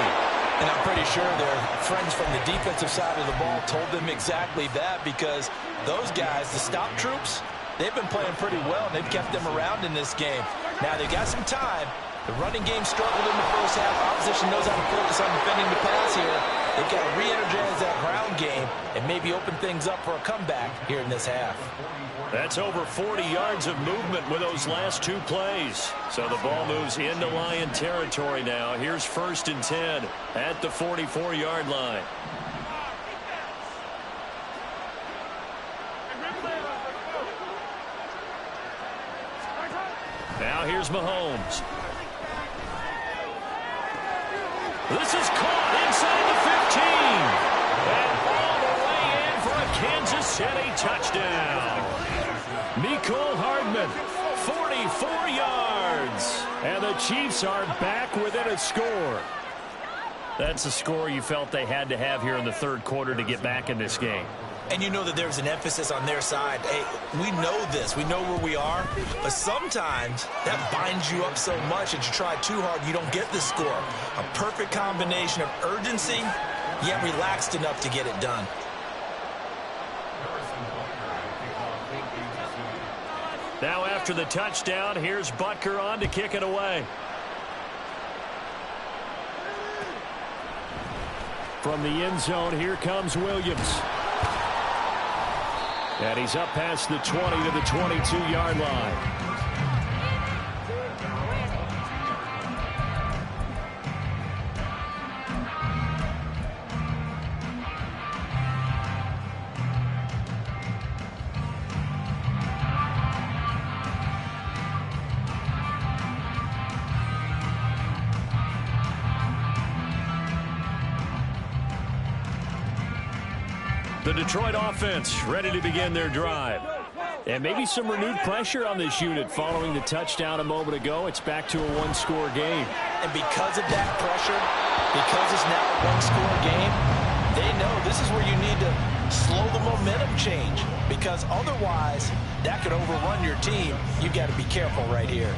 And I'm pretty sure their friends from the defensive side of the ball told them exactly that, because those guys, the stop troops, they've been playing pretty well, and they've kept them around in this game. Now, they've got some time. The running game struggled in the first half. Opposition knows how to focus on defending the pass here. They've got to re-energize that ground game and maybe open things up for a comeback here in this half. That's over 40 yards of movement with those last 2 plays. So the ball moves into Lion territory now. Here's 1st and 10 at the 44-yard line. Now here's Mahomes. This is caught inside the 15. And all the way in for a Kansas City touchdown. Mecole Hardman, 44 yards. And the Chiefs are back within a score. That's a score you felt they had to have here in the 3rd quarter to get back in this game. And you know that there's an emphasis on their side. Hey, we know this. We know where we are. But sometimes that binds you up so much that you try too hard, you don't get the score. A perfect combination of urgency, yet relaxed enough to get it done. Now after the touchdown, here's Butker on to kick it away. From the end zone, here comes Williams. And he's up past the 20 to the 22-yard line. The Detroit offense ready to begin their drive. And maybe some renewed pressure on this unit following the touchdown a moment ago. It's back to a 1-score game. And because of that pressure, because it's now a 1-score game, they know this is where you need to slow the momentum change, because otherwise that could overrun your team. You've got to be careful right here.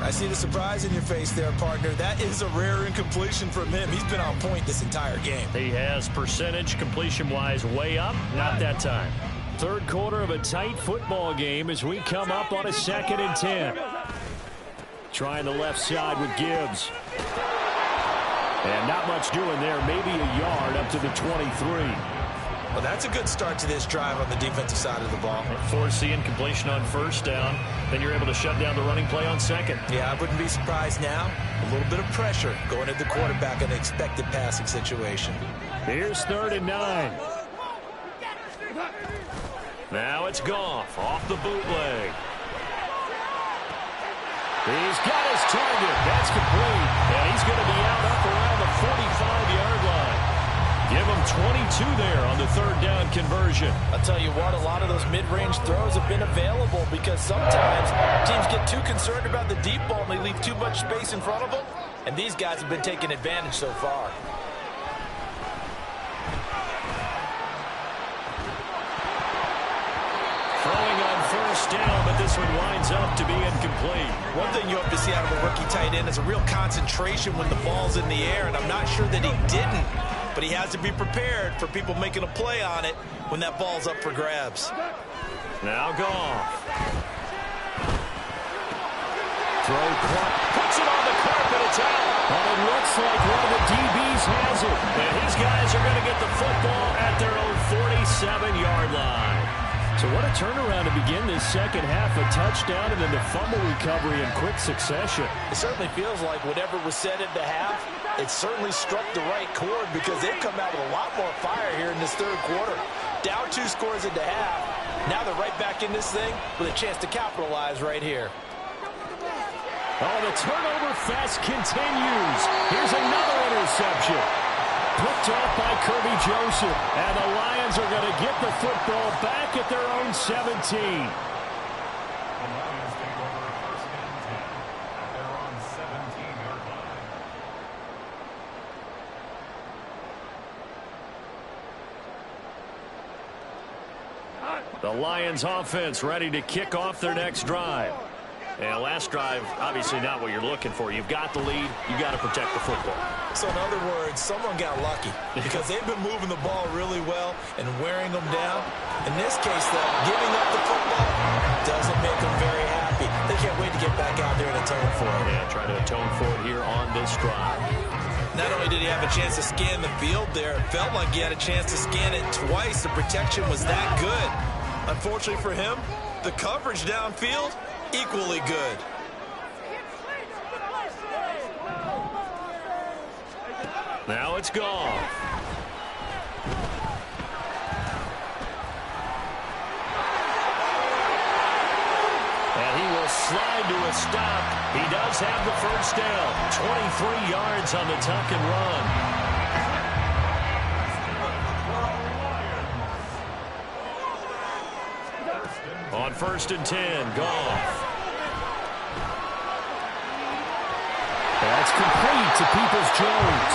I see the surprise in your face there, partner. That is a rare incompletion from him. He's been on point this entire game. He has percentage completion-wise way up. Not that time. 3rd quarter of a tight football game as we come up on a 2nd and 10. Trying the left side with Gibbs. And not much doing there. Maybe a yard up to the 23. Well, that's a good start to this drive on the defensive side of the ball. Force the incompletion on 1st down. Then you're able to shut down the running play on 2nd. Yeah, I wouldn't be surprised now. A little bit of pressure going at the quarterback in an expected passing situation. Here's 3rd and 9. Now it's Goff off the bootleg. He's got his target. That's complete. And he's going to be out up around the 45-yard line. Give them 22 there on the third down conversion. I'll tell you what, a lot of those mid-range throws have been available because sometimes teams get too concerned about the deep ball and they leave too much space in front of them. And these guys have been taking advantage so far. Throwing on first down, but this one winds up to be incomplete. One thing you hope to see out of a rookie tight end is a real concentration when the ball's in the air, and I'm not sure that he didn't, but he has to be prepared for people making a play on it when that ball's up for grabs. Now Goff. Throw clock. Puts it on the carpet. It's out. And it looks like one of the DBs has it. And his guys are going to get the football at their own 47-yard line. So what a turnaround to begin this second half. A touchdown and then the fumble recovery in quick succession. It certainly feels like whatever was said at the half, it certainly struck the right chord because they've come out with a lot more fire here in this third quarter. Down 2 scores at the half. Now they're right back in this thing with a chance to capitalize right here. Oh, the turnover fest continues. Here's another interception. Picked off by Kirby Joseph. And the Lions are going to get the football back at their own 17. The Lions offense ready to kick off their next drive. And last drive, obviously not what you're looking for. You've got the lead. You've got to protect the football. So in other words, someone got lucky because they've been moving the ball really well and wearing them down. In this case, though, giving up the football doesn't make them very happy. They can't wait to get back out there and atone for it. Yeah, try to atone for it here on this drive. Not only did he have a chance to scan the field there, it felt like he had a chance to scan it twice. The protection was that good. Unfortunately for him, the coverage downfield, equally good. Now it's gone. And he will slide to a stop. He does have the first down. 23 yards on the tuck and run. On 1st and 10, Goff. That's complete to Peoples-Jones.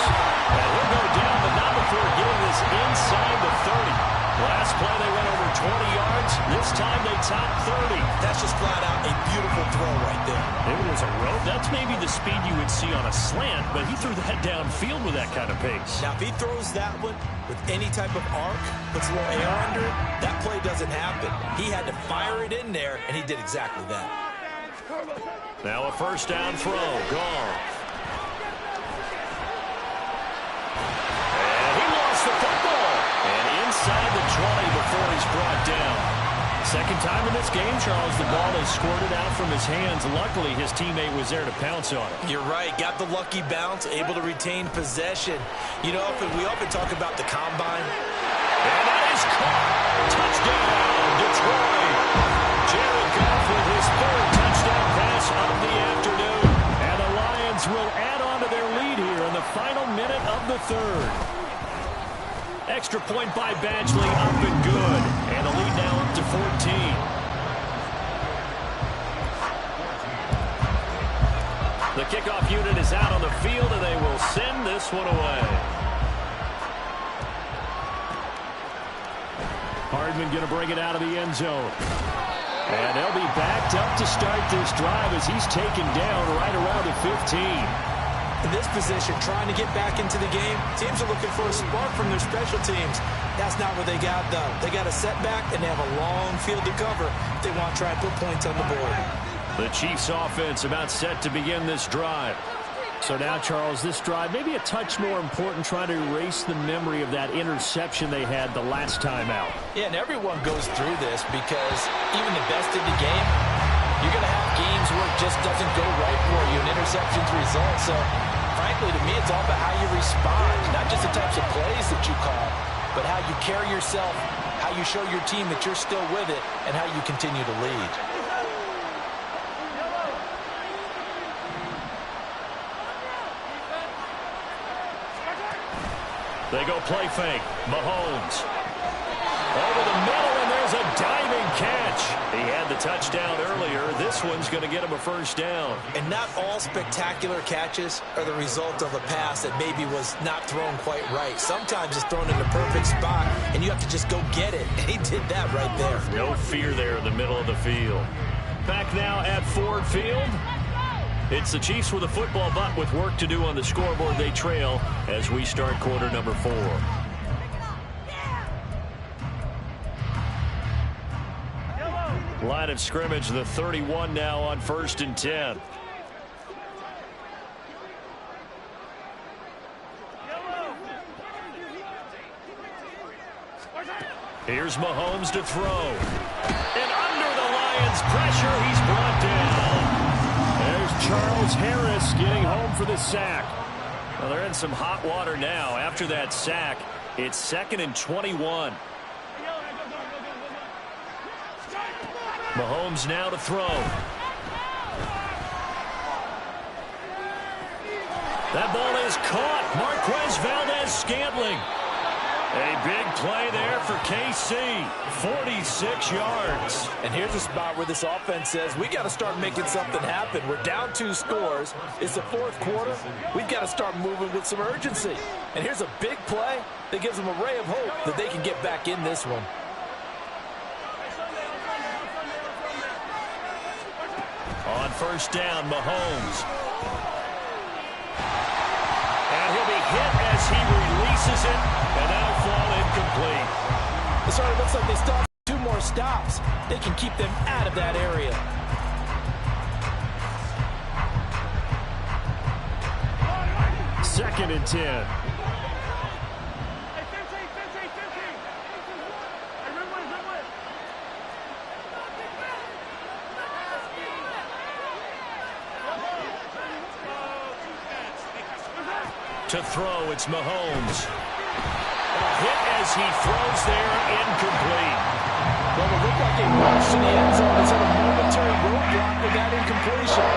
And he'll go down, but not before getting this inside the 30. Last play, they went over 20 yards. This time, they topped 30. That's just flat out a beautiful throw right there. It was a rope. That's maybe the speed you would see on a slant, but he threw that downfield with that kind of pace. Now, if he throws that one with any type of arc, puts a little air under it, that play doesn't happen. He had to fire it in there, and he did exactly that. Now a first down throw. Goff. And he lost the football. And inside the 20 before he's brought down. Second time in this game, Charles, the ball is squirted out from his hands. Luckily, his teammate was there to pounce on it. You're right. Got the lucky bounce, able to retain possession. You know, we often talk about the combine. And that is caught. Touchdown, Detroit. Jared Goff with his third touchdown pass of the afternoon. And the Lions will add on to their lead here in the final minute of the third. Extra point by Badgley, up and good. And the lead now up to 14. The kickoff unit is out on the field, and they will send this one away. Hardman going to bring it out of the end zone. And they'll be backed up to start this drive as he's taken down right around the 15. In this position, trying to get back into the game, teams are looking for a spark from their special teams. That's not what they got, though. They got a setback, and they have a long field to cover if they want to try and put points on the board. The Chiefs offense about set to begin this drive. So now, Charles, this drive maybe a touch more important, trying to erase the memory of that interception they had the last time out. Yeah, and everyone goes through this because even the best in the game, you're going to have games where it just doesn't go right for you, and interceptions result. So, frankly, to me, it's all about how you respond, not just the types of plays that you call, but how you carry yourself, how you show your team that you're still with it, and how you continue to lead. They go play fake. Mahomes. Over the middle, and there's a diving catch. He had the touchdown earlier. This one's going to get him a first down. And not all spectacular catches are the result of a pass that maybe was not thrown quite right. Sometimes it's thrown in the perfect spot, and you have to just go get it. And he did that right there. No fear there in the middle of the field. Back now at Ford Field. It's the Chiefs with a football, but with work to do on the scoreboard. They trail as we start quarter number 4. Line of scrimmage, the 31 now on 1st and 10. Here's Mahomes to throw. And under the Lions' pressure, he's brought down. There's Charles Harris getting home for the sack. Well, they're in some hot water now. After that sack, it's 2nd and 21. Mahomes now to throw. That ball is caught. Marquez Valdez-Scantling. A big play there for KC. 46 yards. And here's a spot where this offense says, we got to start making something happen. We're down 2 scores. It's the 4th quarter. We've got to start moving with some urgency. And here's a big play that gives them a ray of hope that they can get back in this one. On 1st down, Mahomes. And he'll be hit as he releases it, and that'll fall incomplete. It sort of looks like they still have 2 more stops. They can keep them out of that area. Second and 10. To throw, it's Mahomes. Hit as he throws there, incomplete. Well, it looked like a rush to the end zone is on a momentary roadblock with that incompletion.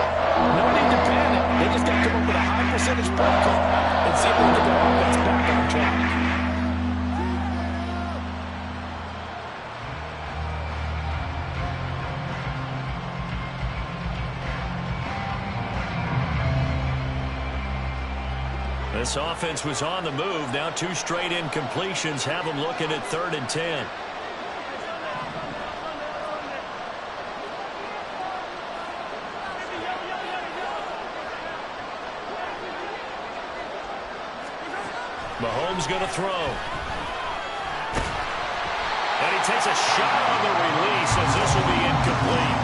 No need to panic. They just got to come up with a high percentage play call and see if they get their offense back on track. This offense was on the move. Now 2 straight incompletions have them looking at 3rd and 10. Mahomes going to throw. And he takes a shot on the release as this will be incomplete.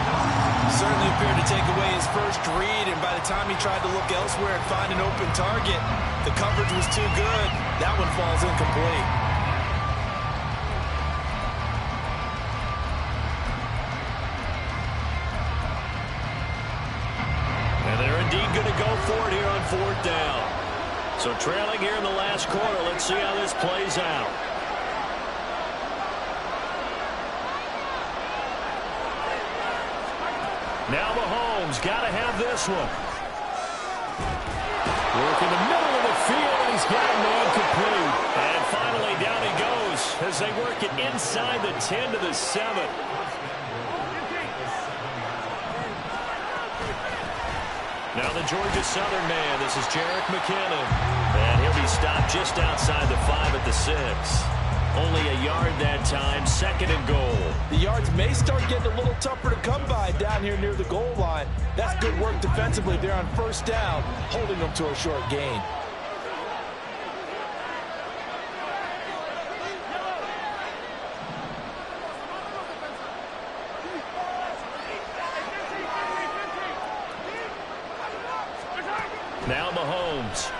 Certainly appeared to take away his first read, and by the time he tried to look elsewhere and find an open target, the coverage was too good. That one falls incomplete. And they're indeed going to go for it here on 4th down. So trailing here in the last quarter, let's see how this plays out. Now Mahomes got to have this one. Work in the middle of the field, and he's got a man complete. And finally down he goes as they work it inside the 10 to the 7. Now the Georgia Southern man, this is Jerick McKinnon. And he'll be stopped just outside the 5 at the 6. Only a yard that time, 2nd and goal. The yards may start getting a little tougher to come by down here near the goal line. That's good work defensively there on 1st down, holding them to a short gain. Now Mahomes.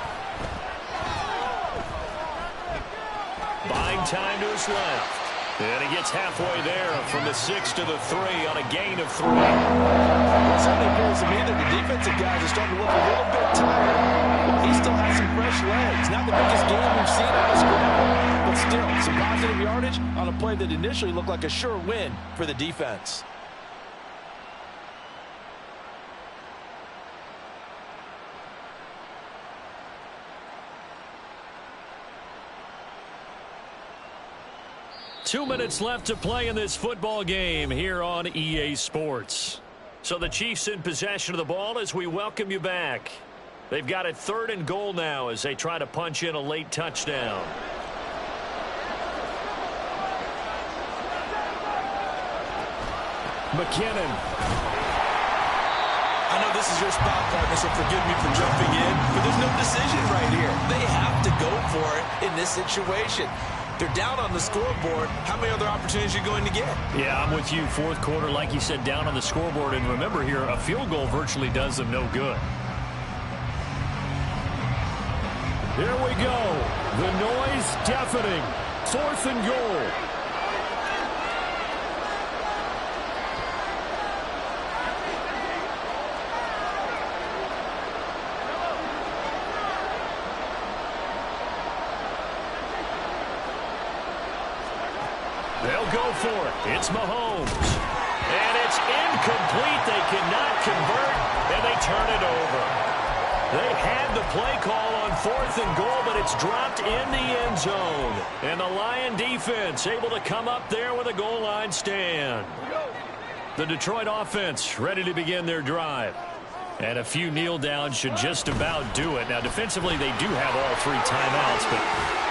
Buying time to his left. And he gets halfway there from the 6 to the 3 on a gain of 3. It certainly appears to me that the defensive guys are starting to look a little bit tired. While he still has some fresh legs. Not the biggest game we've seen on his ground, but still some positive yardage on a play that initially looked like a sure win for the defense. 2 minutes left to play in this football game here on EA Sports. So the Chiefs in possession of the ball as we welcome you back. They've got it 3rd and goal now as they try to punch in a late touchdown. McKinnon. I know this is your spot, partner, so forgive me for jumping in, but there's no decision right here. They have to go for it in this situation. They're down on the scoreboard. How many other opportunities are you going to get? Yeah, I'm with you. 4th quarter, like you said, down on the scoreboard. And remember here, a field goal virtually does them no good. Here we go. The noise deafening. 4th and goal. They'll go for it. It's Mahomes. And it's incomplete. They cannot convert, and they turn it over. They had the play call on 4th and goal, but it's dropped in the end zone. And the Lion defense able to come up there with a goal line stand. The Detroit offense ready to begin their drive. And a few kneel downs should just about do it. Now, defensively, they do have all 3 timeouts, but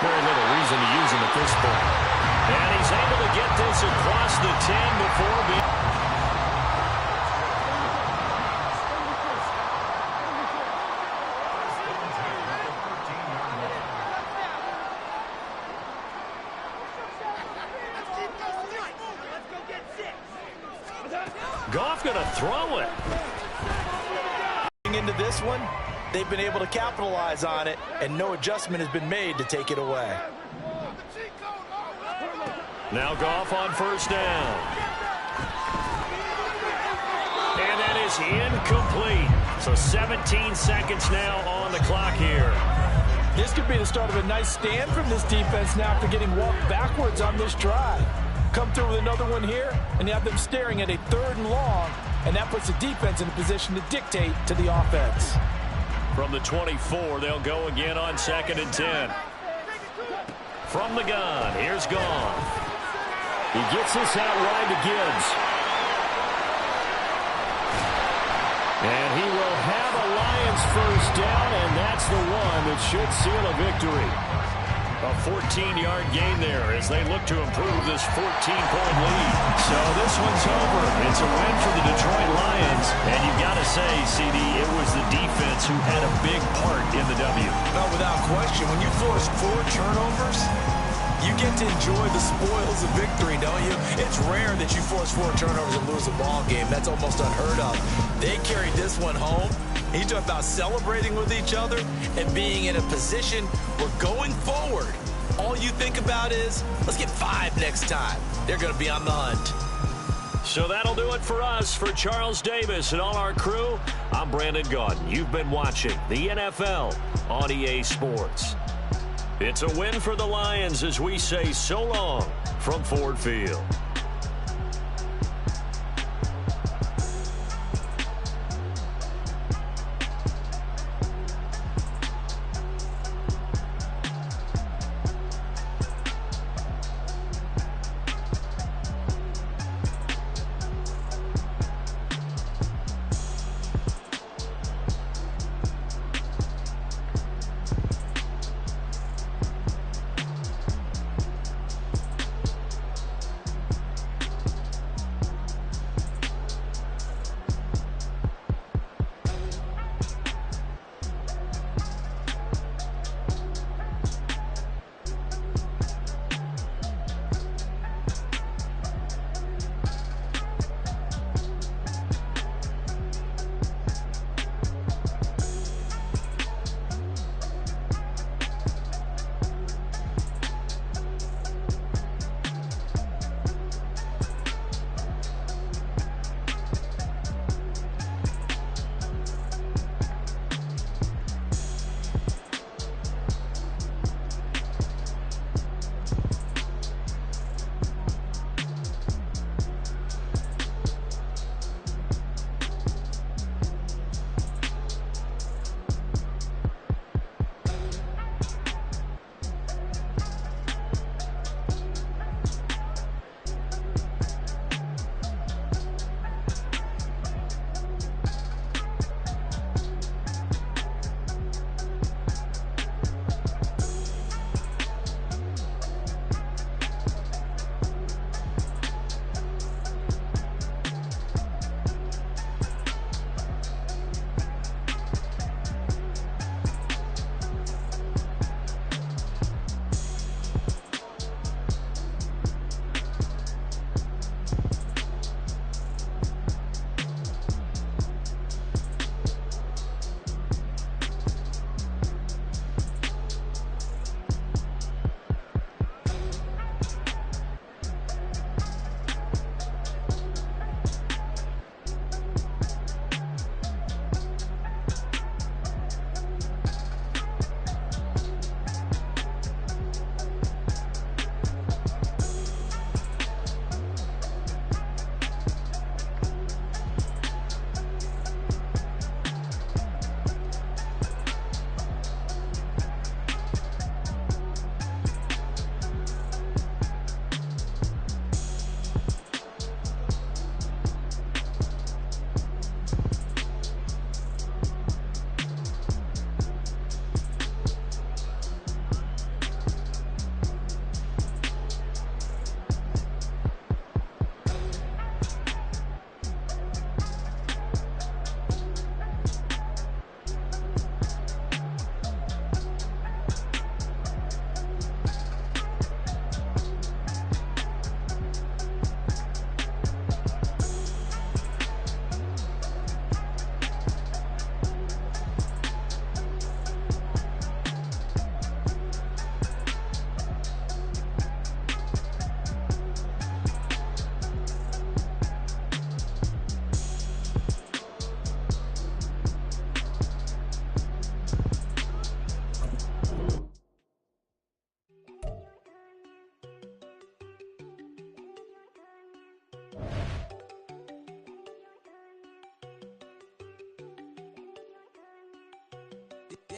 very little reason to use them at this point. And he's able to get this across the 10 before being... Goff going to throw it. Into this one, they've been able to capitalize on it, and no adjustment has been made to take it away. Now Goff on 1st down. And that is incomplete. So 17 seconds now on the clock here. This could be the start of a nice stand from this defense now after getting walked backwards on this drive. Come through with another one here, and you have them staring at a 3rd and long, and that puts the defense in a position to dictate to the offense. From the 24, they'll go again on 2nd and 10. From the gun, here's Goff. He gets this out wide to Gibbs. And he will have a Lions 1st down, and that's the one that should seal a victory. A 14-yard gain there as they look to improve this 14-point lead. So this one's over. It's a win for the Detroit Lions. And you've got to say, CD, it was the defense who had a big part in the W. No, without question. When you force 4 turnovers, you get to enjoy the spoils of victory, don't you? It's rare that you force 4 turnovers and lose a ball game. That's almost unheard of. They carried this one home. You talk about celebrating with each other and being in a position where going forward, all you think about is, let's get 5 next time. They're going to be on the hunt. So that'll do it for us. For Charles Davis and all our crew, I'm Brandon Gaudin. You've been watching the NFL on EA Sports. It's a win for the Lions as we say so long from Ford Field.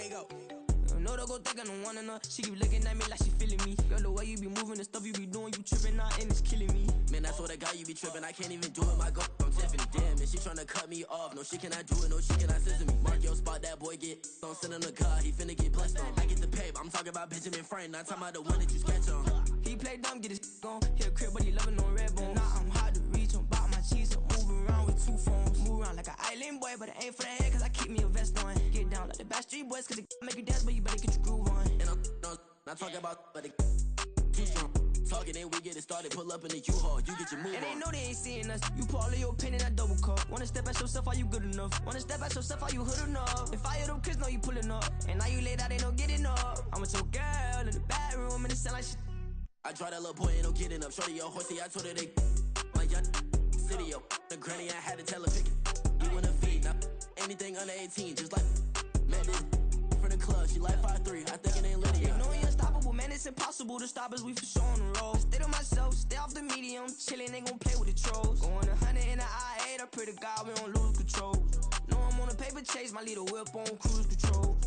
There you go. No, don't go thinking I don't want enough. She keep looking at me like she feeling me. Girl, the way you be moving, the stuff you be doing, you tripping out and it's killing me. Man, that's what I got, you be tripping. I can't even do it, my go. I'm Tiffany. Damn, and she tryna cut me off. No, she cannot do it, no, she cannot scissor me. Mark your spot, that boy get don't send him to God, he finna get blessed on. I get the pay, but I'm talking about Benjamin Franklin, not talking about the one that you sketch on. He play dumb, get his on. Hit a crib, but he loving on red bone. Now I'm hard to reach, I'm about my cheese, I'm moving around with 2 phones. Move around like an island boy, but it ain't for the head, cause I keep me a vest on. Get down like the Backstreet Boys, cause it make you dance, but you better get your groove on. And I'm not talking about, but it too strong. Talking and we get it started, pull up in the U-Haul, you get your move and on. they know they ain't seeing us. You put all of your opinion, I double cup. Wanna step at yourself, are you good enough? Wanna step at yourself, are you hood enough? If I hear them kids, know you pulling up. And now you laid out, they don't get enough. I'm with your girl in the bedroom, and it sound like shit. I draw that little boy, ain't no getting up. Shorty, yo, horsey, I told her they my young city, yo. The granny, I had to tell her pick it. You wanna feed, now anything under 18, just like Madden. From the club, she like 5'3", I think it ain't Lydia. You know you're unstoppable, man, it's impossible to stop us, we for sure on the road. Stay to myself, stay off the medium, chillin', ain't gon' play with the trolls. Going 100 in the I-8, I pray to God we don't lose control. Know I'm on a paper chase, my little whip on cruise control.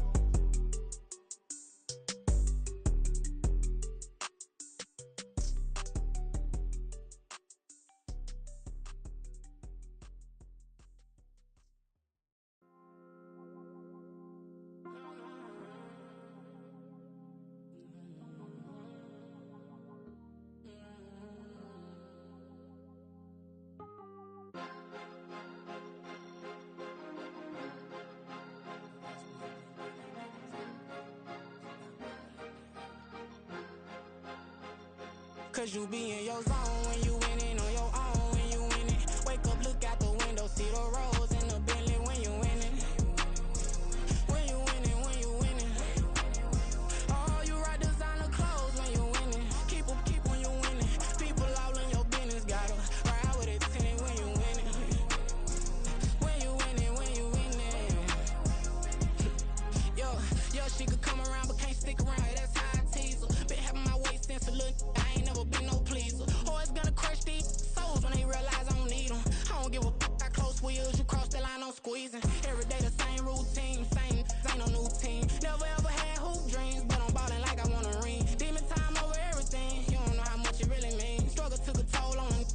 Cause you be in your zone when you winning on your own when you winning. Wake up, look out the window, see the rose in the Bentley when you winning. When you winning, when you winning. Oh, you rock designer clothes when you winning. Keep when you winning. People all in your business, gotta ride with it tinted when you winning. When you winning, when you winning. Yo, she could come around but can't stick around, that's how I tease her. Been having my waist since a little, I ain't never been no pleaser. Always gonna crush these souls when they realize I don't need them. I don't give a f***, I close wheels, you cross the line, I'm squeezing. Every day the same routine, ain't no new team. Never ever had hoop dreams, but I'm ballin' like I want a ring. Demon time over everything, you don't know how much it really means. Struggle took a toll on them,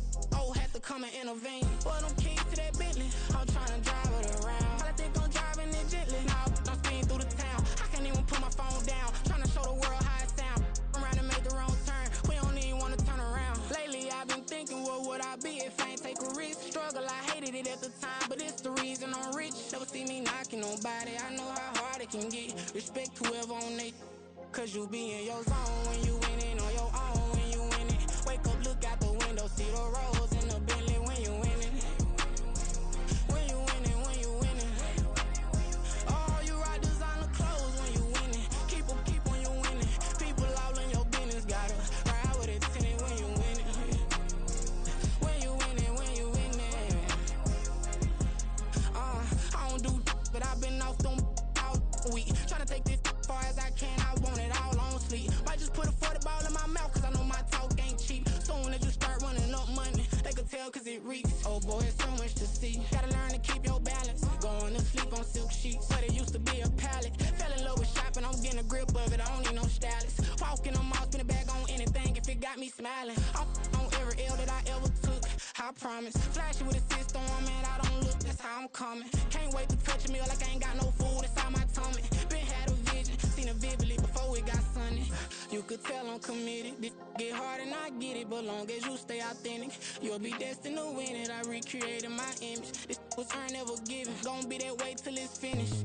had to come and intervene. Boy, them keys to that Bentley, I'm tryna drive it around. I think I'm driving it gently, now I'm speeding through the town. I can't even put my phone down, tryna show the world how it sound. Around and make the wrong turn, we don't even wanna turn around. Lately I've been thinking, what would I be if I ain't take a risk? Struggle, I hated it at the time, but it's the reason I'm rich. Never see me knocking nobody, I know how hard it can get. Respect whoever on it, cause you be in your zone when you winning on your own when you winning. Wake up, look out the window, see the rose in the Bentley when you winning. When you winning, when you winning. Oh, you rock designer clothes when you winning. Keep when you winning. People all in your business, gotta ride with it tinted when you winning. When you winning, when you winning. I don't do but I've been off them all week. Tryna take this far as I can, I want it all on sleep. Might just put a 40 ball in my mouth, cause I know my talk ain't cheap. Soon as you start running up money, they could tell cause it reeks. Oh boy, it's so much to see. Gotta learn to keep your balance. Going to sleep on silk sheets, but it used to be a pallet. Fell in love with shopping, I'm getting a grip of it, I don't need no stylist. Walking on mall, spin a bag on anything if it got me smiling. I'm on every L that I ever took, I promise. Flashy with a system on, man, I don't look, that's how I'm coming. Can't wait to touch a meal like I ain't got no food inside my tummy. Been had a vision, seen it vividly before it got sunny. You could tell I'm committed, this get hard and I get it, but long as you stay authentic, you'll be destined to win it. I recreated my image, this was earned, never given, gonna be that way till it's finished.